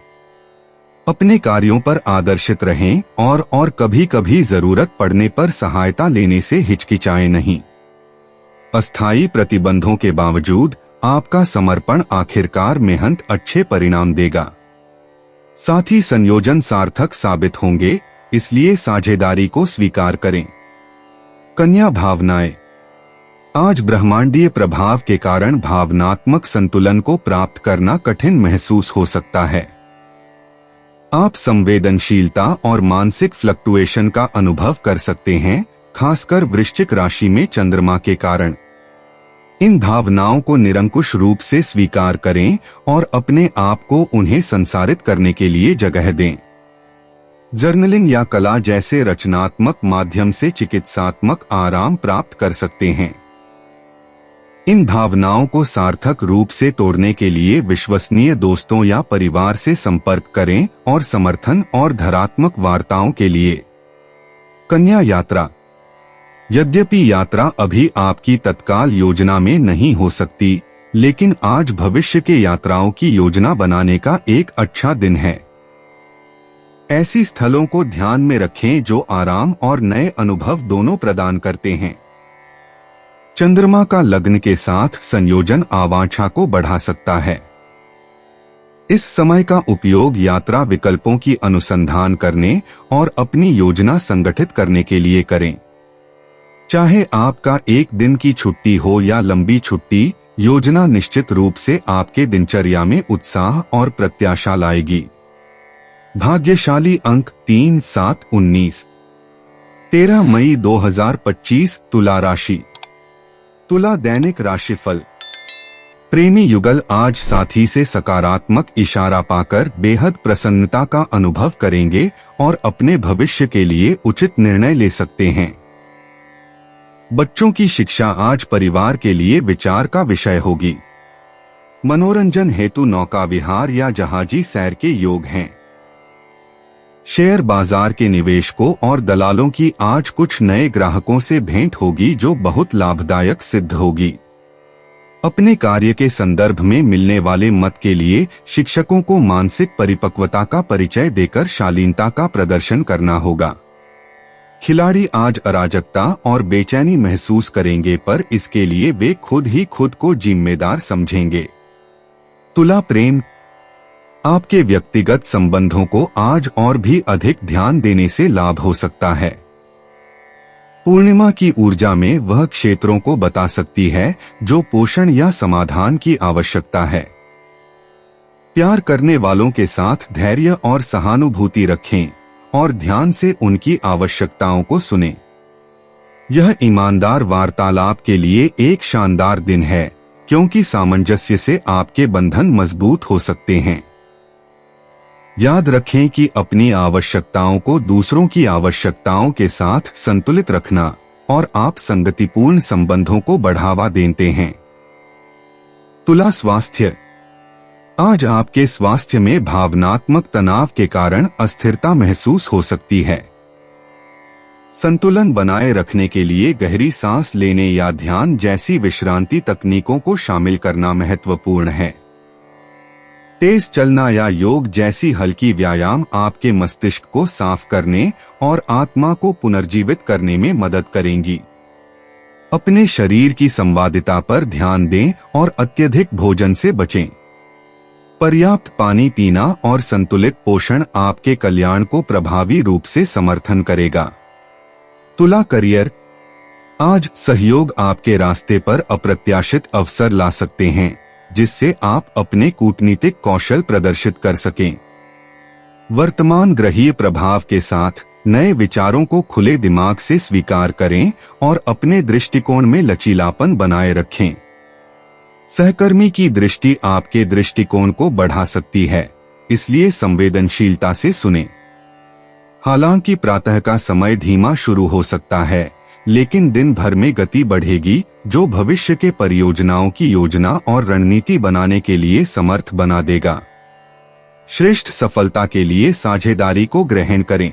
अपने कार्यों पर आदर्शित रहें और कभी कभी जरूरत पड़ने पर सहायता लेने से हिचकिचाएं नहीं। अस्थायी प्रतिबंधों के बावजूद आपका समर्पण आखिरकार मेहनत अच्छे परिणाम देगा। साथ ही संयोजन सार्थक साबित होंगे, इसलिए साझेदारी को स्वीकार करें। कन्या भावनाएं। आज ब्रह्मांडीय प्रभाव के कारण भावनात्मक संतुलन को प्राप्त करना कठिन महसूस हो सकता है। आप संवेदनशीलता और मानसिक फ्लक्चुएशन का अनुभव कर सकते हैं, खासकर वृश्चिक राशि में चंद्रमा के कारण। इन भावनाओं को निरंकुश रूप से स्वीकार करें और अपने आप को उन्हें संसारित करने के लिए जगह दें। जर्नलिंग या कला जैसे रचनात्मक माध्यम से चिकित्सात्मक आराम प्राप्त कर सकते हैं। इन भावनाओं को सार्थक रूप से तोड़ने के लिए विश्वसनीय दोस्तों या परिवार से संपर्क करें और समर्थन और धनात्मक वार्ताओं के लिए। कन्या यात्रा। यद्यपि यात्रा अभी आपकी तत्काल योजना में नहीं हो सकती, लेकिन आज भविष्य के यात्राओं की योजना बनाने का एक अच्छा दिन है। ऐसी स्थलों को ध्यान में रखें जो आराम और नए अनुभव दोनों प्रदान करते हैं। चंद्रमा का लग्न के साथ संयोजन आकांक्षा को बढ़ा सकता है। इस समय का उपयोग यात्रा विकल्पों की अनुसंधान करने और अपनी योजना संगठित करने के लिए करें। चाहे आपका एक दिन की छुट्टी हो या लंबी छुट्टी, योजना निश्चित रूप से आपके दिनचर्या में उत्साह और प्रत्याशा लाएगी। भाग्यशाली अंक 3, 7, 19। 13 मई 2025 तुला राशि। तुला दैनिक राशिफल। प्रेमी युगल आज साथी से सकारात्मक इशारा पाकर बेहद प्रसन्नता का अनुभव करेंगे और अपने भविष्य के लिए उचित निर्णय ले सकते हैं। बच्चों की शिक्षा आज परिवार के लिए विचार का विषय होगी। मनोरंजन हेतु नौका विहार या जहाजी सैर के योग हैं। शेयर बाजार के निवेशकों और दलालों की आज कुछ नए ग्राहकों से भेंट होगी जो बहुत लाभदायक सिद्ध होगी। अपने कार्य के संदर्भ में मिलने वाले मत के लिए शिक्षकों को मानसिक परिपक्वता का परिचय देकर शालीनता का प्रदर्शन करना होगा। खिलाड़ी आज अराजकता और बेचैनी महसूस करेंगे, पर इसके लिए वे खुद ही खुद को जिम्मेदार समझेंगे। तुला प्रेम, आपके व्यक्तिगत संबंधों को आज और भी अधिक ध्यान देने से लाभ हो सकता है। पूर्णिमा की ऊर्जा में वह क्षेत्रों को बता सकती है जो पोषण या समाधान की आवश्यकता है। प्यार करने वालों के साथ धैर्य और सहानुभूति रखें और ध्यान से उनकी आवश्यकताओं को सुनें। यह ईमानदार वार्तालाप के लिए एक शानदार दिन है, क्योंकि सामंजस्य से आपके बंधन मजबूत हो सकते हैं। याद रखें कि अपनी आवश्यकताओं को दूसरों की आवश्यकताओं के साथ संतुलित रखना और आप संगतिपूर्ण संबंधों को बढ़ावा देते हैं। तुला स्वास्थ्य, आज आपके स्वास्थ्य में भावनात्मक तनाव के कारण अस्थिरता महसूस हो सकती है। संतुलन बनाए रखने के लिए गहरी सांस लेने या ध्यान जैसी विश्रांति तकनीकों को शामिल करना महत्वपूर्ण है। तेज चलना या योग जैसी हल्की व्यायाम आपके मस्तिष्क को साफ करने और आत्मा को पुनर्जीवित करने में मदद करेंगी। अपने शरीर की संवादिता पर ध्यान दें और अत्यधिक भोजन से बचें। पर्याप्त पानी पीना और संतुलित पोषण आपके कल्याण को प्रभावी रूप से समर्थन करेगा। तुला करियर, आज सहयोग आपके रास्ते पर अप्रत्याशित अवसर ला सकते हैं, जिससे आप अपने कूटनीतिक कौशल प्रदर्शित कर सकें। वर्तमान ग्रहीय प्रभाव के साथ नए विचारों को खुले दिमाग से स्वीकार करें और अपने दृष्टिकोण में लचीलापन बनाए रखें। सहकर्मी की दृष्टि आपके दृष्टिकोण को बढ़ा सकती है, इसलिए संवेदनशीलता से सुनें। हालांकि प्रातः का समय धीमा शुरू हो सकता है, लेकिन दिन भर में गति बढ़ेगी, जो भविष्य के परियोजनाओं की योजना और रणनीति बनाने के लिए समर्थ बना देगा। श्रेष्ठ सफलता के लिए साझेदारी को ग्रहण करें।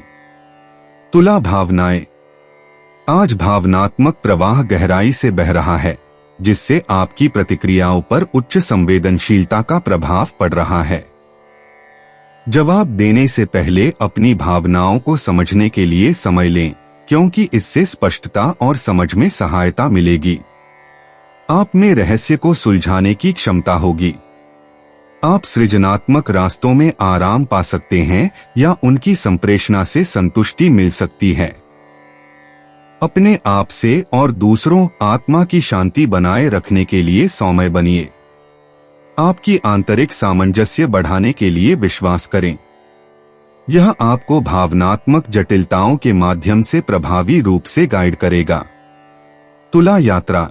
तुला भावनाएं, आज भावनात्मक प्रवाह गहराई से बह रहा है, जिससे आपकी प्रतिक्रियाओं पर उच्च संवेदनशीलता का प्रभाव पड़ रहा है। जवाब देने से पहले अपनी भावनाओं को समझने के लिए समय लें, क्योंकि इससे स्पष्टता और समझ में सहायता मिलेगी। आप में रहस्य को सुलझाने की क्षमता होगी। आप सृजनात्मक रास्तों में आराम पा सकते हैं या उनकी संप्रेषणा से संतुष्टि मिल सकती है। अपने आप से और दूसरों आत्मा की शांति बनाए रखने के लिए सौम्य बनिए। आपकी आंतरिक सामंजस्य बढ़ाने के लिए विश्वास करें। यह आपको भावनात्मक जटिलताओं के माध्यम से प्रभावी रूप से गाइड करेगा। तुला यात्रा,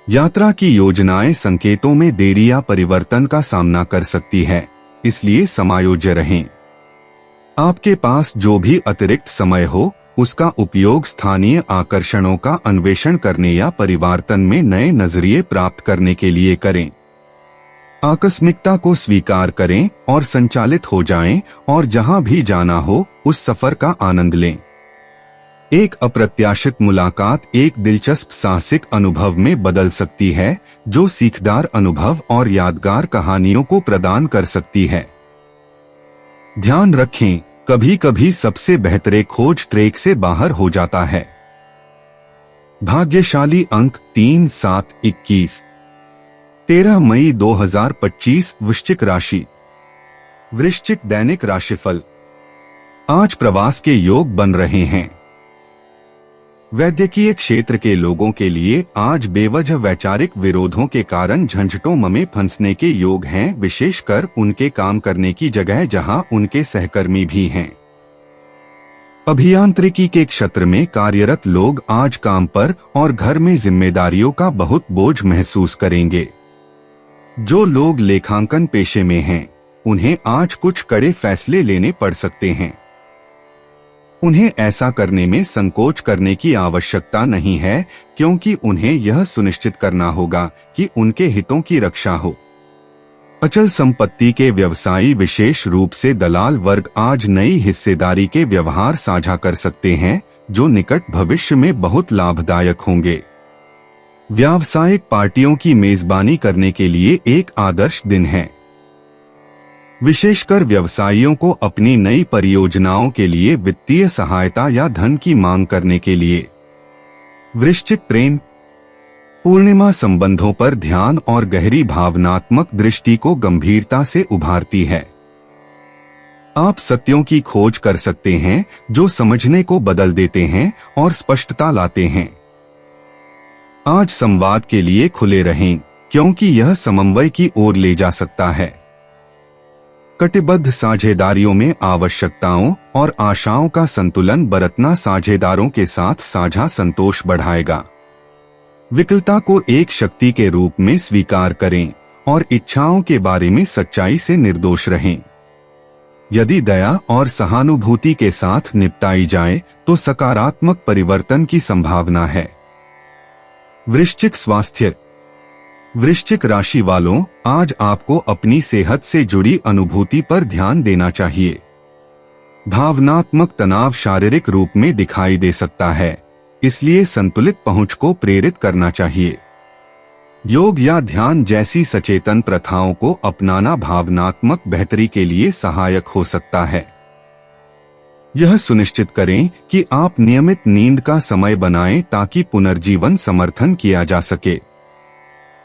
यात्रा की योजनाएं संकेतों में देरी या परिवर्तन का सामना कर सकती है, इसलिए समायोज्य रहें। आपके पास जो भी अतिरिक्त समय हो, उसका उपयोग स्थानीय आकर्षणों का अन्वेषण करने या परिवर्तन में नए नजरिए प्राप्त करने के लिए करें। आकस्मिकता को स्वीकार करें और संचालित हो जाएं, और जहां भी जाना हो उस सफर का आनंद लें। एक अप्रत्याशित मुलाकात एक दिलचस्प साहसिक अनुभव में बदल सकती है, जो सीखदार अनुभव और यादगार कहानियों को प्रदान कर सकती है। ध्यान रखें, कभी कभी सबसे बेहतर खोज ट्रैक से बाहर हो जाता है। भाग्यशाली अंक 3, 7, 21। 13 मई 2025 वृश्चिक राशि। वृश्चिक दैनिक राशिफल, आज प्रवास के योग बन रहे हैं। वैद्यकीय क्षेत्र के लोगों के लिए आज बेवजह वैचारिक विरोधों के कारण झंझटों में फंसने के योग हैं, विशेषकर उनके काम करने की जगह जहां उनके सहकर्मी भी हैं। अभियांत्रिकी के क्षेत्र में कार्यरत लोग आज काम पर और घर में जिम्मेदारियों का बहुत बोझ महसूस करेंगे। जो लोग लेखांकन पेशे में हैं, उन्हें आज कुछ कड़े फैसले लेने पड़ सकते हैं। उन्हें ऐसा करने में संकोच करने की आवश्यकता नहीं है, क्योंकि उन्हें यह सुनिश्चित करना होगा कि उनके हितों की रक्षा हो। अचल संपत्ति के व्यवसायी विशेष रूप से दलाल वर्ग आज नई हिस्सेदारी के व्यवहार साझा कर सकते हैं जो निकट भविष्य में बहुत लाभदायक होंगे। व्यावसायिक पार्टियों की मेजबानी करने के लिए एक आदर्श दिन है, विशेषकर व्यवसायियों को अपनी नई परियोजनाओं के लिए वित्तीय सहायता या धन की मांग करने के लिए। वृश्चिक प्रेम पूर्णिमा संबंधों पर ध्यान और गहरी भावनात्मक दृष्टि को गंभीरता से उभारती है। आप सत्यों की खोज कर सकते हैं जो समझने को बदल देते हैं और स्पष्टता लाते हैं। आज संवाद के लिए खुले रहें क्योंकि यह समन्वय की ओर ले जा सकता है। कटिबद्ध साझेदारियों में आवश्यकताओं और आशाओं का संतुलन बरतना साझेदारों के साथ साझा संतोष बढ़ाएगा। विकलता को एक शक्ति के रूप में स्वीकार करें और इच्छाओं के बारे में सच्चाई से निर्दोष रहें। यदि दया और सहानुभूति के साथ निपटाई जाए तो सकारात्मक परिवर्तन की संभावना है। वृश्चिक स्वास्थ्य। वृश्चिक राशि वालों, आज आपको अपनी सेहत से जुड़ी अनुभूति पर ध्यान देना चाहिए। भावनात्मक तनाव शारीरिक रूप में दिखाई दे सकता है, इसलिए संतुलित पहुंच को प्रेरित करना चाहिए। योग या ध्यान जैसी सचेतन प्रथाओं को अपनाना भावनात्मक बेहतरी के लिए सहायक हो सकता है। यह सुनिश्चित करें कि आप नियमित नींद का समय बनाएं ताकि पुनर्जीवन समर्थन किया जा सके।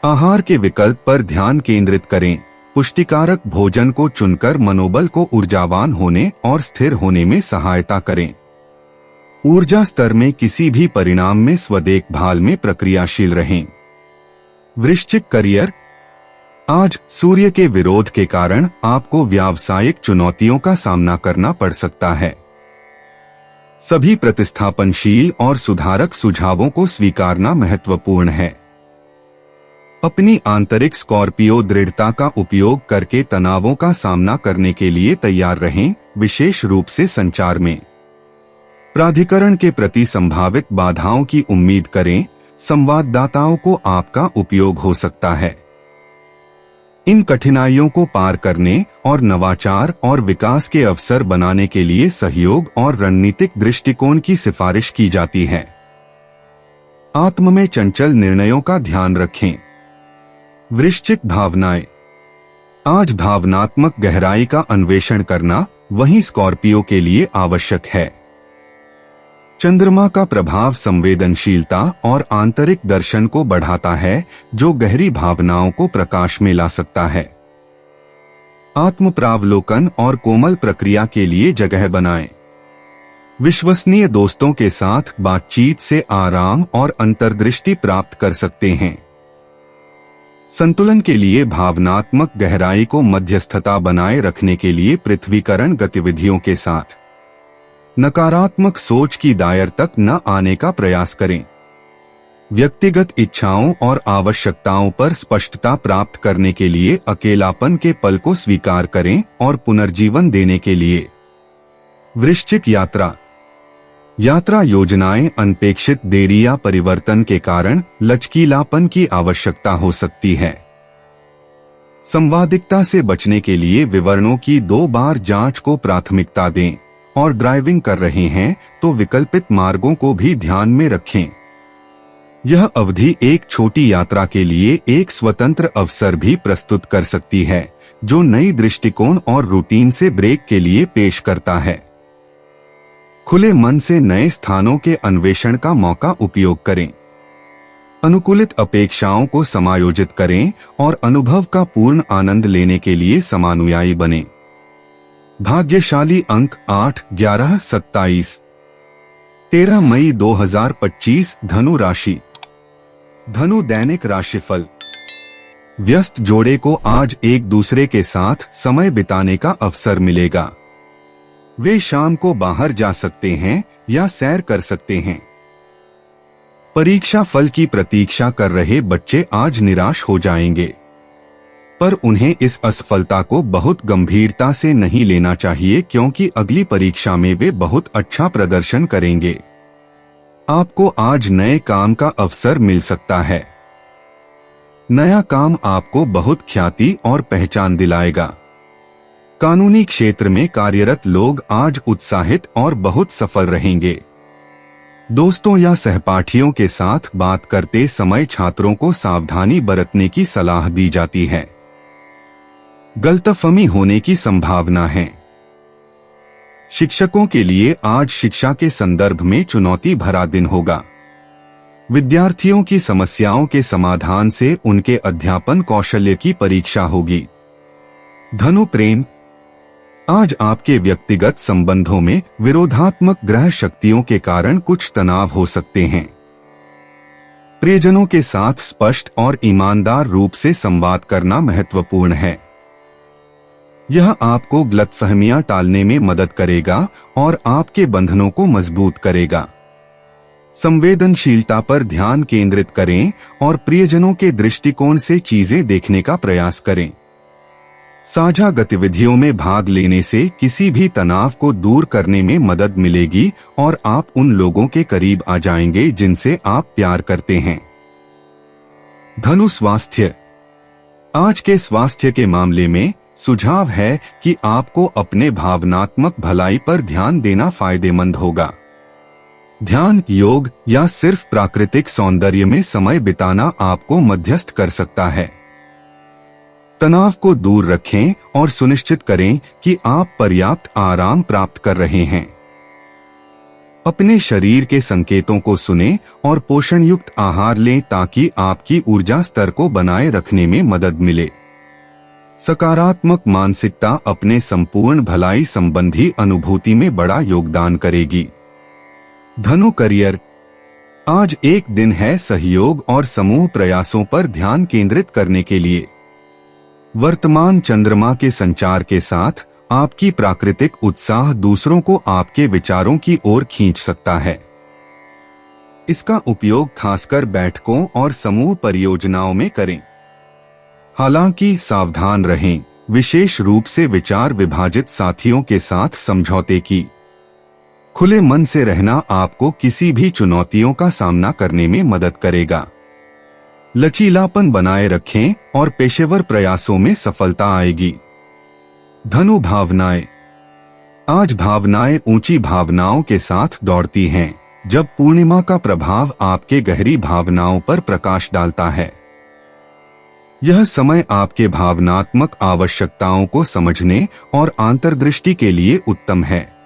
आहार के विकल्प पर ध्यान केंद्रित करें। पुष्टिकारक भोजन को चुनकर मनोबल को ऊर्जावान होने और स्थिर होने में सहायता करें। ऊर्जा स्तर में किसी भी परिणाम में स्वदेखभाल में प्रक्रियाशील रहें। वृश्चिक करियर। आज सूर्य के विरोध के कारण आपको व्यावसायिक चुनौतियों का सामना करना पड़ सकता है। सभी प्रतिस्थापनशील और सुधारक सुझावों को स्वीकारना महत्वपूर्ण है। अपनी आंतरिक स्कॉर्पियो दृढ़ता का उपयोग करके तनावों का सामना करने के लिए तैयार रहें, विशेष रूप से संचार में। प्राधिकरण के प्रति संभावित बाधाओं की उम्मीद करें, संवाददाताओं को आपका उपयोग हो सकता है। इन कठिनाइयों को पार करने और नवाचार और विकास के अवसर बनाने के लिए सहयोग और रणनीतिक दृष्टिकोण की सिफारिश की जाती है। आत्म में चंचल निर्णयों का ध्यान रखें। वृश्चिक भावनाएं। आज भावनात्मक गहराई का अन्वेषण करना वहीं स्कॉर्पियो के लिए आवश्यक है। चंद्रमा का प्रभाव संवेदनशीलता और आंतरिक दर्शन को बढ़ाता है, जो गहरी भावनाओं को प्रकाश में ला सकता है। आत्म प्रावलोकन और कोमल प्रक्रिया के लिए जगह बनाएं। विश्वसनीय दोस्तों के साथ बातचीत से आराम और अंतर्दृष्टि प्राप्त कर सकते हैं। संतुलन के लिए भावनात्मक गहराई को मध्यस्थता बनाए रखने के लिए पृथ्वीकरण गतिविधियों के साथ नकारात्मक सोच की दायर तक न आने का प्रयास करें। व्यक्तिगत इच्छाओं और आवश्यकताओं पर स्पष्टता प्राप्त करने के लिए अकेलापन के पल को स्वीकार करें और पुनर्जीवन देने के लिए। वृश्चिक यात्रा। यात्रा योजनाएं अनपेक्षित देरी या परिवर्तन के कारण लचकीलापन की आवश्यकता हो सकती है। संवादिकता से बचने के लिए विवरणों की 2 बार जांच को प्राथमिकता दें और ड्राइविंग कर रहे हैं तो विकल्पित मार्गों को भी ध्यान में रखें। यह अवधि एक छोटी यात्रा के लिए एक स्वतंत्र अवसर भी प्रस्तुत कर सकती है, जो नई दृष्टिकोण और रूटीन से ब्रेक के लिए पेश करता है। खुले मन से नए स्थानों के अन्वेषण का मौका उपयोग करें। अनुकूलित अपेक्षाओं को समायोजित करें और अनुभव का पूर्ण आनंद लेने के लिए समानुयायी बनें। भाग्यशाली अंक 8, 11, 27। 13 मई 2025 धनु राशि। धनु दैनिक राशिफल। व्यस्त जोड़े को आज एक दूसरे के साथ समय बिताने का अवसर मिलेगा। वे शाम को बाहर जा सकते हैं या सैर कर सकते हैं। परीक्षा फल की प्रतीक्षा कर रहे बच्चे आज निराश हो जाएंगे, पर उन्हें इस असफलता को बहुत गंभीरता से नहीं लेना चाहिए क्योंकि अगली परीक्षा में वे बहुत अच्छा प्रदर्शन करेंगे। आपको आज नए काम का अवसर मिल सकता है। नया काम आपको बहुत ख्याति और पहचान दिलाएगा। कानूनी क्षेत्र में कार्यरत लोग आज उत्साहित और बहुत सफल रहेंगे। दोस्तों या सहपाठियों के साथ बात करते समय छात्रों को सावधानी बरतने की सलाह दी जाती है। गलतफहमी होने की संभावना है। शिक्षकों के लिए आज शिक्षा के संदर्भ में चुनौती भरा दिन होगा। विद्यार्थियों की समस्याओं के समाधान से उनके अध्यापन कौशल्य की परीक्षा होगी। धनु प्रेम, आज आपके व्यक्तिगत संबंधों में विरोधात्मक ग्रह शक्तियों के कारण कुछ तनाव हो सकते हैं। प्रियजनों के साथ स्पष्ट और ईमानदार रूप से संवाद करना महत्वपूर्ण है। यह आपको गलतफहमियां टालने में मदद करेगा और आपके बंधनों को मजबूत करेगा। संवेदनशीलता पर ध्यान केंद्रित करें और प्रियजनों के दृष्टिकोण से चीजें देखने का प्रयास करें। साझा गतिविधियों में भाग लेने से किसी भी तनाव को दूर करने में मदद मिलेगी और आप उन लोगों के करीब आ जाएंगे जिनसे आप प्यार करते हैं। धनु स्वास्थ्य, आज के स्वास्थ्य के मामले में सुझाव है कि आपको अपने भावनात्मक भलाई पर ध्यान देना फायदेमंद होगा। ध्यान, योग या सिर्फ प्राकृतिक सौंदर्य में समय बिताना आपको मध्यस्थ कर सकता है। तनाव को दूर रखें और सुनिश्चित करें कि आप पर्याप्त आराम प्राप्त कर रहे हैं। अपने शरीर के संकेतों को सुनें और पोषण युक्त आहार लें ताकि आपकी ऊर्जा स्तर को बनाए रखने में मदद मिले। सकारात्मक मानसिकता अपने संपूर्ण भलाई संबंधी अनुभूति में बड़ा योगदान करेगी। धनु करियर, आज एक दिन है सहयोग और समूह प्रयासों पर ध्यान केंद्रित करने के लिए। वर्तमान चंद्रमा के संचार के साथ आपकी प्राकृतिक उत्साह दूसरों को आपके विचारों की ओर खींच सकता है। इसका उपयोग खासकर बैठकों और समूह परियोजनाओं में करें। हालांकि सावधान रहें, विशेष रूप से विचार विभाजित साथियों के साथ समझौते की। खुले मन से रहना आपको किसी भी चुनौतियों का सामना करने में मदद करेगा। लचीलापन बनाए रखें और पेशेवर प्रयासों में सफलता आएगी। धनु भावनाएं, आज भावनाएं ऊंची भावनाओं के साथ दौड़ती हैं, जब पूर्णिमा का प्रभाव आपके गहरी भावनाओं पर प्रकाश डालता है। यह समय आपके भावनात्मक आवश्यकताओं को समझने और अंतर्दृष्टि के लिए उत्तम है।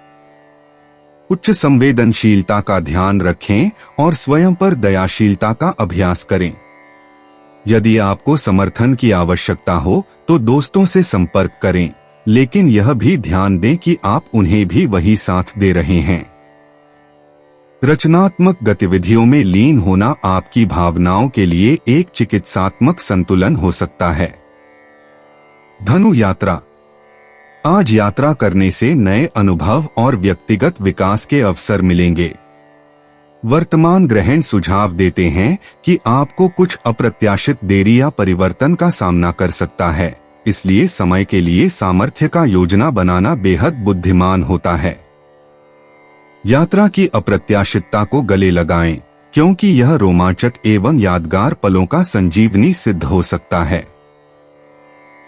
उच्च संवेदनशीलता का ध्यान रखें और स्वयं पर दयाशीलता का अभ्यास करें। यदि आपको समर्थन की आवश्यकता हो तो दोस्तों से संपर्क करें, लेकिन यह भी ध्यान दें कि आप उन्हें भी वही साथ दे रहे हैं। रचनात्मक गतिविधियों में लीन होना आपकी भावनाओं के लिए एक चिकित्सात्मक संतुलन हो सकता है। धनु यात्रा, आज यात्रा करने से नए अनुभव और व्यक्तिगत विकास के अवसर मिलेंगे। वर्तमान ग्रहण सुझाव देते हैं कि आपको कुछ अप्रत्याशित देरी या परिवर्तन का सामना कर सकता है, इसलिए समय के लिए सामर्थ्य का योजना बनाना बेहद बुद्धिमान होता है। यात्रा की अप्रत्याशितता को गले लगाएं, क्योंकि यह रोमांचक एवं यादगार पलों का संजीवनी सिद्ध हो सकता है।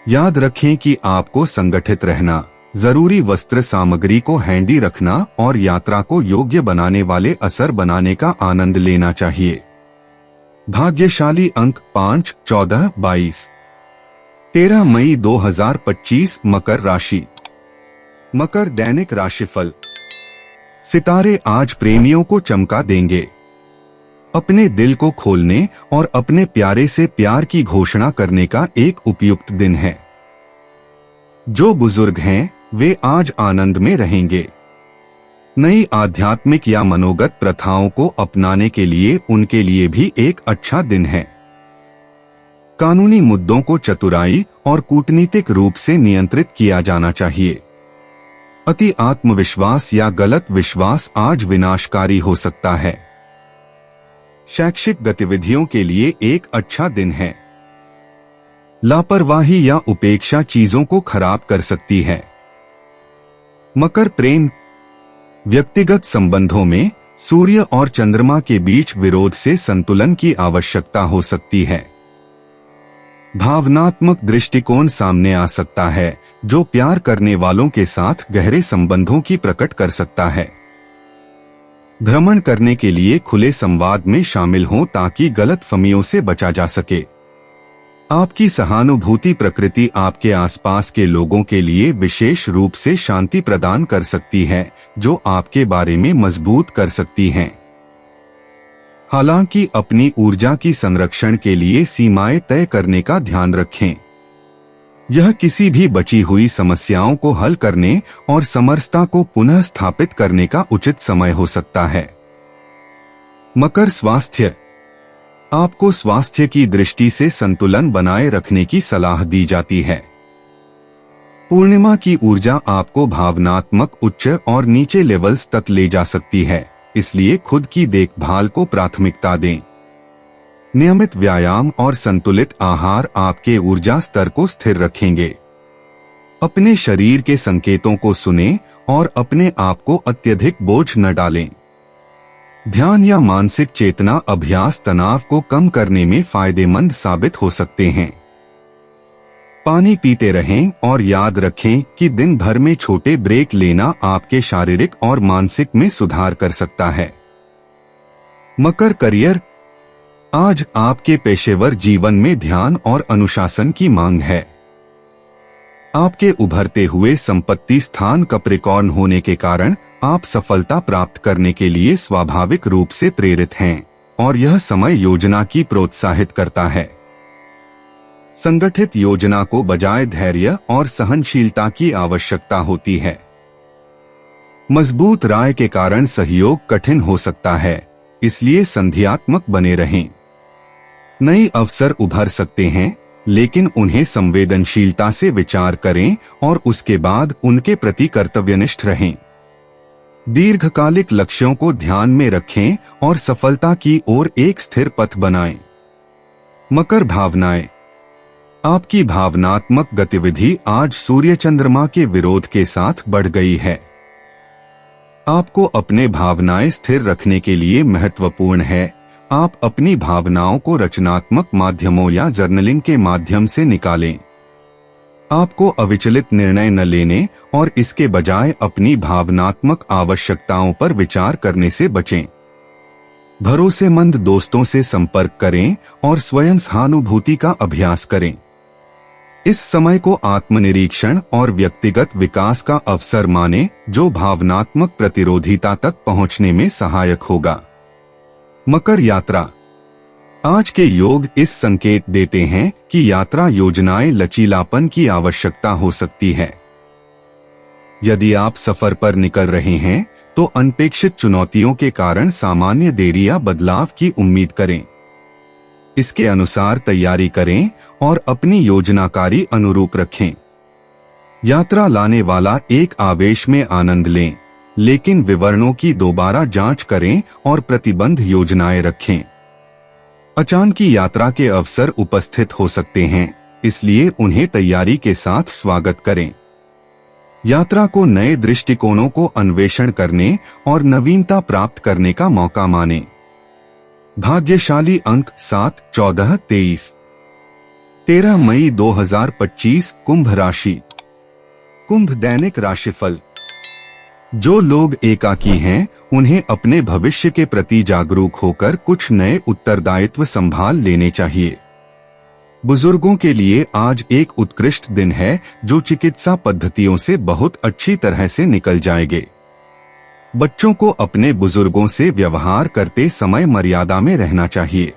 याद रखें कि आपको संगठित रहना, जरूरी वस्त्र सामग्री को हैंडी रखना और यात्रा को योग्य बनाने वाले असर बनाने का आनंद लेना चाहिए। भाग्यशाली अंक 5, 14, 22। 13 मई 2025 मकर राशि। मकर दैनिक राशिफल। सितारे आज प्रेमियों को चमका देंगे। अपने दिल को खोलने और अपने प्यारे से प्यार की घोषणा करने का एक उपयुक्त दिन है। जो बुजुर्ग हैं वे आज आनंद में रहेंगे। नई आध्यात्मिक या मनोगत प्रथाओं को अपनाने के लिए उनके लिए भी एक अच्छा दिन है। कानूनी मुद्दों को चतुराई और कूटनीतिक रूप से नियंत्रित किया जाना चाहिए। अति आत्मविश्वास या गलत विश्वास आज विनाशकारी हो सकता है। शैक्षिक गतिविधियों के लिए एक अच्छा दिन है। लापरवाही या उपेक्षा चीजों को खराब कर सकती है। मकर प्रेम। व्यक्तिगत संबंधों में सूर्य और चंद्रमा के बीच विरोध से संतुलन की आवश्यकता हो सकती है। भावनात्मक दृष्टिकोण सामने आ सकता है जो प्यार करने वालों के साथ गहरे संबंधों की प्रकट कर सकता है। भ्रमण करने के लिए खुले संवाद में शामिल हों ताकि गलतफहमियों से बचा जा सके। आपकी सहानुभूति प्रकृति आपके आसपास के लोगों के लिए विशेष रूप से शांति प्रदान कर सकती है जो आपके बारे में मजबूत कर सकती हैं। हालांकि अपनी ऊर्जा की संरक्षण के लिए सीमाएं तय करने का ध्यान रखें। यह किसी भी बची हुई समस्याओं को हल करने और समरसता को पुनः स्थापित करने का उचित समय हो सकता है। मकर स्वास्थ्य। आपको स्वास्थ्य की दृष्टि से संतुलन बनाए रखने की सलाह दी जाती है। पूर्णिमा की ऊर्जा आपको भावनात्मक उच्च और नीचे लेवल्स तक ले जा सकती है, इसलिए खुद की देखभाल को प्राथमिकता दें। नियमित व्यायाम और संतुलित आहार आपके ऊर्जा स्तर को स्थिर रखेंगे। अपने शरीर के संकेतों को सुनें और अपने आप को अत्यधिक बोझ न डालें। ध्यान या मानसिक चेतना अभ्यास तनाव को कम करने में फायदेमंद साबित हो सकते हैं। पानी पीते रहें और याद रखें कि दिन भर में छोटे ब्रेक लेना आपके शारीरिक और मानसिक में सुधार कर सकता है। मकर करियर। आज आपके पेशेवर जीवन में ध्यान और अनुशासन की मांग है। आपके उभरते हुए संपत्ति स्थान कैप्रिकॉर्न होने के कारण आप सफलता प्राप्त करने के लिए स्वाभाविक रूप से प्रेरित हैं और यह समय योजना की प्रोत्साहित करता है। संगठित योजना को बजाय धैर्य और सहनशीलता की आवश्यकता होती है। मजबूत राय के कारण सहयोग कठिन हो सकता है, इसलिए संध्यात्मक बने रहें। नए अवसर उभर सकते हैं, लेकिन उन्हें संवेदनशीलता से विचार करें और उसके बाद उनके प्रति कर्तव्यनिष्ठ रहें। दीर्घकालिक लक्ष्यों को ध्यान में रखें और सफलता की ओर एक स्थिर पथ बनाएं। मकर भावनाएं। आपकी भावनात्मक गतिविधि आज सूर्य चंद्रमा के विरोध के साथ बढ़ गई है। आपको अपने भावनाएं स्थिर रखने के लिए महत्वपूर्ण है आप अपनी भावनाओं को रचनात्मक माध्यमों या जर्नलिंग के माध्यम से निकालें। आपको अविचलित निर्णय न लेने और इसके बजाय अपनी भावनात्मक आवश्यकताओं पर विचार करने से बचें। भरोसेमंद दोस्तों से संपर्क करें और स्वयं सहानुभूति का अभ्यास करें। इस समय को आत्मनिरीक्षण और व्यक्तिगत विकास का अवसर मानें, जो भावनात्मक प्रतिरोधिता तक पहुंचने में सहायक होगा। मकर यात्रा। आज के योग इस संकेत देते हैं कि यात्रा योजनाएं लचीलापन की आवश्यकता हो सकती है। यदि आप सफर पर निकल रहे हैं तो अनपेक्षित चुनौतियों के कारण सामान्य देरी या बदलाव की उम्मीद करें। इसके अनुसार तैयारी करें और अपनी योजनाकारी अनुरूप रखें। यात्रा लाने वाला एक आवेश में आनंद लें, लेकिन विवरणों की दोबारा जांच करें और प्रतिबंध योजनाएं रखें। अचानकी यात्रा के अवसर उपस्थित हो सकते हैं, इसलिए उन्हें तैयारी के साथ स्वागत करें। यात्रा को नए दृष्टिकोणों को अन्वेषण करने और नवीनता प्राप्त करने का मौका मानें। भाग्यशाली अंक 7, 14, 23। 13 मई 2025 कुंभ राशि। कुंभ दैनिक राशिफल। जो लोग एकाकी हैं, उन्हें अपने भविष्य के प्रति जागरूक होकर कुछ नए उत्तरदायित्व संभाल लेने चाहिए। बुजुर्गों के लिए आज एक उत्कृष्ट दिन है, जो चिकित्सा पद्धतियों से बहुत अच्छी तरह से निकल जाएंगे। बच्चों को अपने बुजुर्गों से व्यवहार करते समय मर्यादा में रहना चाहिए।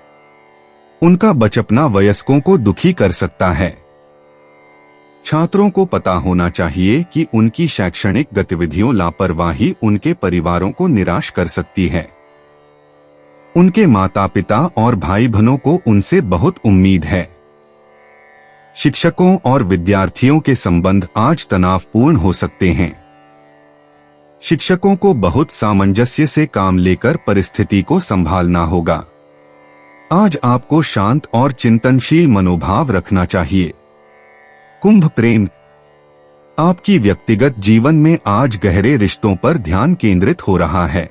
उनका बचपना वयस्कों को दुखी कर सकता है। छात्रों को पता होना चाहिए कि उनकी शैक्षणिक गतिविधियों लापरवाही उनके परिवारों को निराश कर सकती है। उनके माता पिता और भाई बहनों को उनसे बहुत उम्मीद है। शिक्षकों और विद्यार्थियों के संबंध आज तनावपूर्ण हो सकते हैं। शिक्षकों को बहुत सामंजस्य से काम लेकर परिस्थिति को संभालना होगा। आज आपको शांत और चिंतनशील मनोभाव रखना चाहिए। कुंभ प्रेम। आपकी व्यक्तिगत जीवन में आज गहरे रिश्तों पर ध्यान केंद्रित हो रहा है।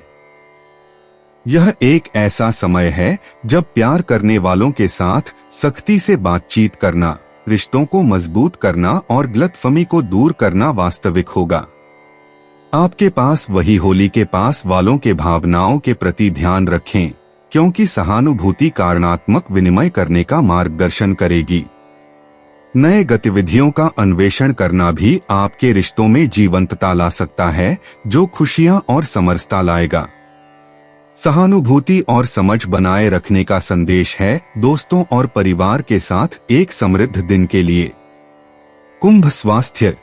यह एक ऐसा समय है जब प्यार करने वालों के साथ सख्ती से बातचीत करना, रिश्तों को मजबूत करना और गलतफहमी को दूर करना वास्तविक होगा। आपके पास वही होली के पास वालों के भावनाओं के प्रति ध्यान रखें, क्योंकि सहानुभूति कारणात्मक विनिमय करने का मार्गदर्शन करेगी। नए गतिविधियों का अन्वेषण करना भी आपके रिश्तों में जीवंतता ला सकता है, जो खुशियां और समरसता लाएगा। सहानुभूति और समझ बनाए रखने का संदेश है दोस्तों और परिवार के साथ एक समृद्ध दिन के लिए। कुंभ स्वास्थ्य।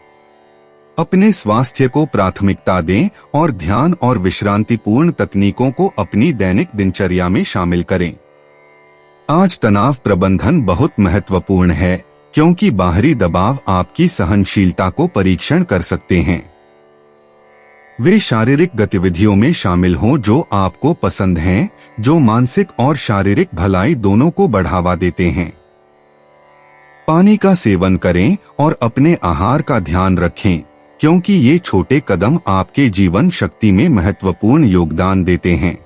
अपने स्वास्थ्य को प्राथमिकता दें और ध्यान और विश्रांतिपूर्ण तकनीकों को अपनी दैनिक दिनचर्या में शामिल करें। आज तनाव प्रबंधन बहुत महत्वपूर्ण है, क्योंकि बाहरी दबाव आपकी सहनशीलता को परीक्षण कर सकते हैं। वे शारीरिक गतिविधियों में शामिल हों जो आपको पसंद हैं, जो मानसिक और शारीरिक भलाई दोनों को बढ़ावा देते हैं। पानी का सेवन करें और अपने आहार का ध्यान रखें, क्योंकि ये छोटे कदम आपके जीवन शक्ति में महत्वपूर्ण योगदान देते हैं।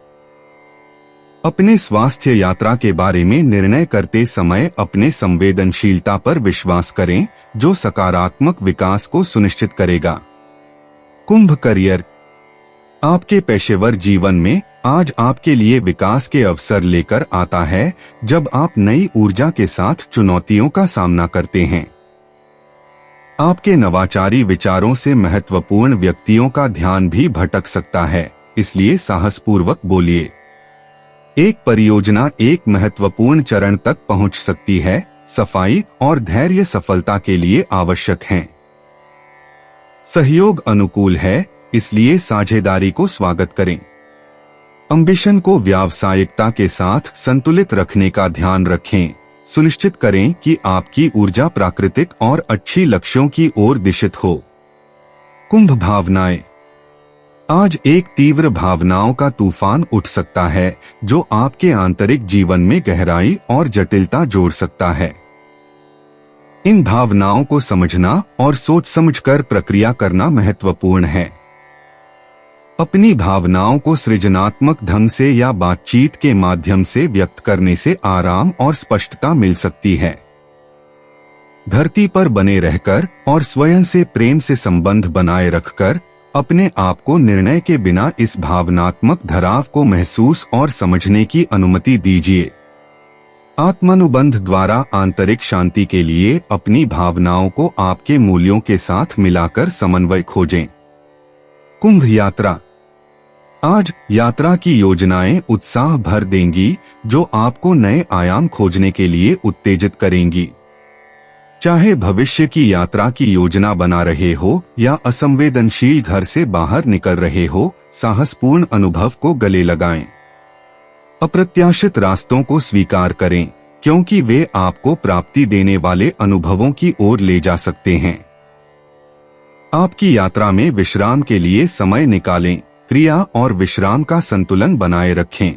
अपने स्वास्थ्य यात्रा के बारे में निर्णय करते समय अपने संवेदनशीलता पर विश्वास करें, जो सकारात्मक विकास को सुनिश्चित करेगा। कुंभ करियर। आपके पेशेवर जीवन में आज आपके लिए विकास के अवसर लेकर आता है, जब आप नई ऊर्जा के साथ चुनौतियों का सामना करते हैं। आपके नवाचारी विचारों से महत्वपूर्ण व्यक्तियों का ध्यान भी भटक सकता है, इसलिए साहसपूर्वक बोलिए। एक परियोजना एक महत्वपूर्ण चरण तक पहुंच सकती है। सफाई और धैर्य सफलता के लिए आवश्यक हैं। सहयोग अनुकूल है, इसलिए साझेदारी को स्वागत करें। अम्बिशन को व्यावसायिकता के साथ संतुलित रखने का ध्यान रखें। सुनिश्चित करें कि आपकी ऊर्जा प्राकृतिक और अच्छी लक्ष्यों की ओर दिशित हो। कुंभ भावनाएं। आज एक तीव्र भावनाओं का तूफान उठ सकता है, जो आपके आंतरिक जीवन में गहराई और जटिलता जोड़ सकता है। इन भावनाओं को समझना और सोच समझकर प्रक्रिया करना महत्वपूर्ण है। अपनी भावनाओं को सृजनात्मक ढंग से या बातचीत के माध्यम से व्यक्त करने से आराम और स्पष्टता मिल सकती है। धरती पर बने रहकर और स्वयं से प्रेम से संबंध बनाए रखकर अपने आप को निर्णय के बिना इस भावनात्मक धराव को महसूस और समझने की अनुमति दीजिए। आत्मानुबंध द्वारा आंतरिक शांति के लिए अपनी भावनाओं को आपके मूल्यों के साथ मिलाकर समन्वय खोजें। कुंभ यात्रा। आज यात्रा की योजनाएं उत्साह भर देंगी, जो आपको नए आयाम खोजने के लिए उत्तेजित करेंगी। चाहे भविष्य की यात्रा की योजना बना रहे हो या असंवेदनशील घर से बाहर निकल रहे हो, साहसपूर्ण अनुभव को गले लगाएं। अप्रत्याशित रास्तों को स्वीकार करें, क्योंकि वे आपको प्राप्ति देने वाले अनुभवों की ओर ले जा सकते हैं। आपकी यात्रा में विश्राम के लिए समय निकालें। क्रिया और विश्राम का संतुलन बनाए रखें।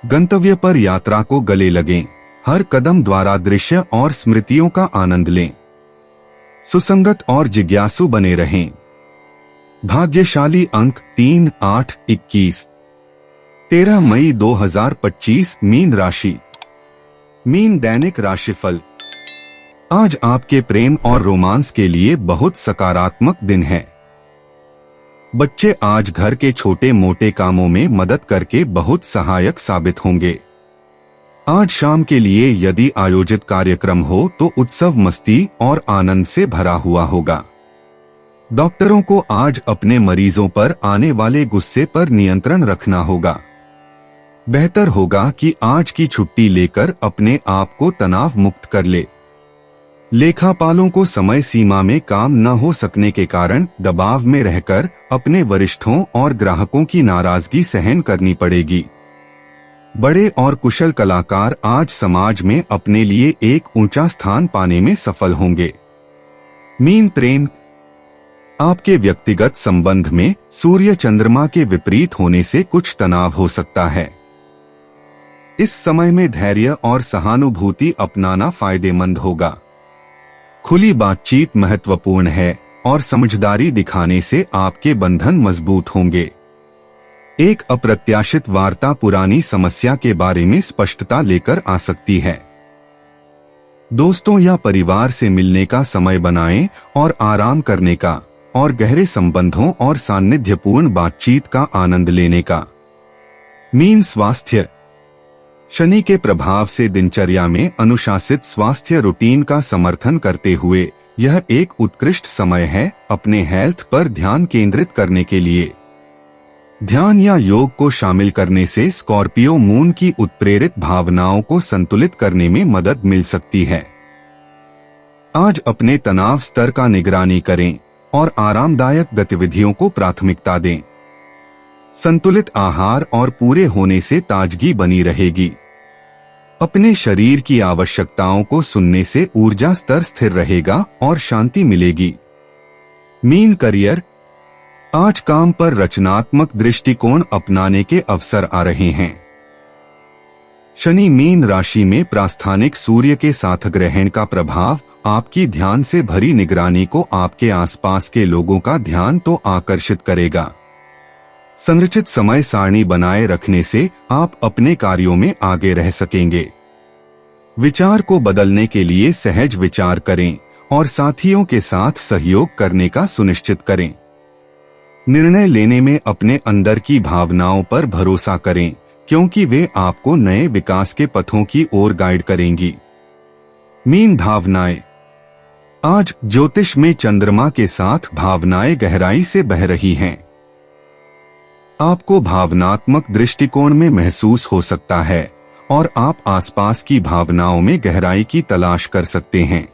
गंतव्य पर यात्रा को गले लगें। हर कदम द्वारा दृश्य और स्मृतियों का आनंद लें। सुसंगत और जिज्ञासु बने रहें। भाग्यशाली अंक 3, 8, 21। 13 मई 2025 मीन राशि। मीन दैनिक राशिफल। आज आपके प्रेम और रोमांस के लिए बहुत सकारात्मक दिन है। बच्चे आज घर के छोटे मोटे कामों में मदद करके बहुत सहायक साबित होंगे। आज शाम के लिए यदि आयोजित कार्यक्रम हो तो उत्सव मस्ती और आनंद से भरा हुआ होगा। डॉक्टरों को आज अपने मरीजों पर आने वाले गुस्से पर नियंत्रण रखना होगा। बेहतर होगा कि आज की छुट्टी लेकर अपने आप को तनाव मुक्त कर ले। लेखापालों को समय सीमा में काम न हो सकने के कारण दबाव में रहकर अपने वरिष्ठों और ग्राहकों की नाराजगी सहन करनी पड़ेगी। बड़े और कुशल कलाकार आज समाज में अपने लिए एक ऊंचा स्थान पाने में सफल होंगे। मीन प्रेम। आपके व्यक्तिगत संबंध में सूर्य चंद्रमा के विपरीत होने से कुछ तनाव हो सकता है। इस समय में धैर्य और सहानुभूति अपनाना फायदेमंद होगा। खुली बातचीत महत्वपूर्ण है और समझदारी दिखाने से आपके बंधन मजबूत होंगे। एक अप्रत्याशित वार्ता पुरानी समस्या के बारे में स्पष्टता लेकर आ सकती है। दोस्तों या परिवार से मिलने का समय बनाएं और आराम करने का और गहरे संबंधों और सान्निध्यपूर्ण बातचीत का आनंद लेने का। मीन स्वास्थ्य। शनि के प्रभाव से दिनचर्या में अनुशासित स्वास्थ्य रूटीन का समर्थन करते हुए यह एक उत्कृष्ट समय है अपने हेल्थ पर ध्यान केंद्रित करने के लिए। ध्यान या योग को शामिल करने से स्कॉर्पियो मून की उत्प्रेरित भावनाओं को संतुलित करने में मदद मिल सकती है। आज अपने तनाव स्तर का निगरानी करें और आरामदायक गतिविधियों को प्राथमिकता दें। संतुलित आहार और पूरे होने से ताजगी बनी रहेगी। अपने शरीर की आवश्यकताओं को सुनने से ऊर्जा स्तर स्थिर रहेगा और शांति मिलेगी। Mean career. आज काम पर रचनात्मक दृष्टिकोण अपनाने के अवसर आ रहे हैं। शनि मीन राशि में प्रास्थानिक सूर्य के साथ ग्रहण का प्रभाव आपकी ध्यान से भरी निगरानी को आपके आसपास के लोगों का ध्यान तो आकर्षित करेगा। संरचित समय सारणी बनाए रखने से आप अपने कार्यों में आगे रह सकेंगे। विचार को बदलने के लिए सहज विचार करें और साथियों के साथ सहयोग करने का सुनिश्चित करें। निर्णय लेने में अपने अंदर की भावनाओं पर भरोसा करें क्योंकि वे आपको नए विकास के पथों की ओर गाइड करेंगी। मीन भावनाएं। आज ज्योतिष में चंद्रमा के साथ भावनाएं गहराई से बह रही हैं। आपको भावनात्मक दृष्टिकोण में महसूस हो सकता है और आप आसपास की भावनाओं में गहराई की तलाश कर सकते हैं।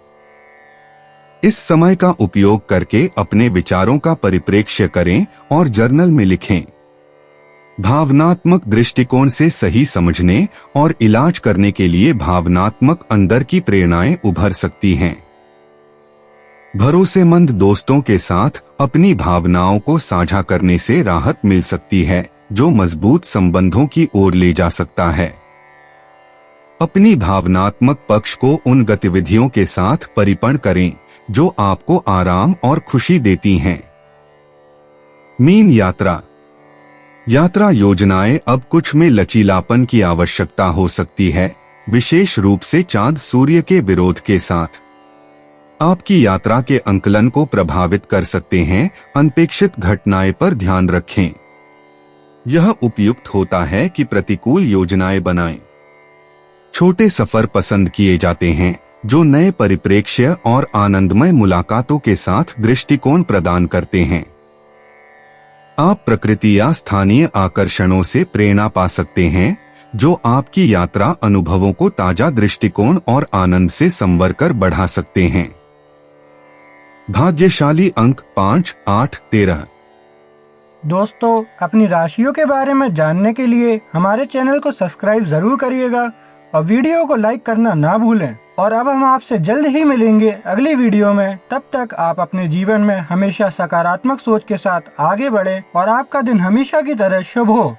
इस समय का उपयोग करके अपने विचारों का परिप्रेक्ष्य करें और जर्नल में लिखें। भावनात्मक दृष्टिकोण से सही समझने और इलाज करने के लिए भावनात्मक अंदर की प्रेरणाएं उभर सकती हैं। भरोसेमंद दोस्तों के साथ अपनी भावनाओं को साझा करने से राहत मिल सकती है जो मजबूत संबंधों की ओर ले जा सकता है। अपनी भावनात्मक पक्ष को उन गतिविधियों के साथ परिपूर्ण करें जो आपको आराम और खुशी देती हैं। मीन यात्रा। यात्रा योजनाएं अब कुछ में लचीलापन की आवश्यकता हो सकती है, विशेष रूप से चांद सूर्य के विरोध के साथ। आपकी यात्रा के अंकलन को प्रभावित कर सकते हैं। अनपेक्षित घटनाएं पर ध्यान रखें। यह उपयुक्त होता है कि प्रतिकूल योजनाएं बनाएं। छोटे सफर पसंद किए जाते हैं जो नए परिप्रेक्ष्य और आनंदमय मुलाकातों के साथ दृष्टिकोण प्रदान करते हैं। आप प्रकृति या स्थानीय आकर्षणों से प्रेरणा पा सकते हैं जो आपकी यात्रा अनुभवों को ताजा दृष्टिकोण और आनंद से संवर कर बढ़ा सकते हैं। भाग्यशाली अंक 5, 8, 13।
दोस्तों, अपनी राशियों के बारे में जानने के लिए हमारे चैनल को सब्सक्राइब जरूर करिएगा और वीडियो को लाइक करना ना भूलें। और अब हम आपसे जल्द ही मिलेंगे अगली वीडियो में। तब तक आप अपने जीवन में हमेशा सकारात्मक सोच के साथ आगे बढ़ें और आपका दिन हमेशा की तरह शुभ हो।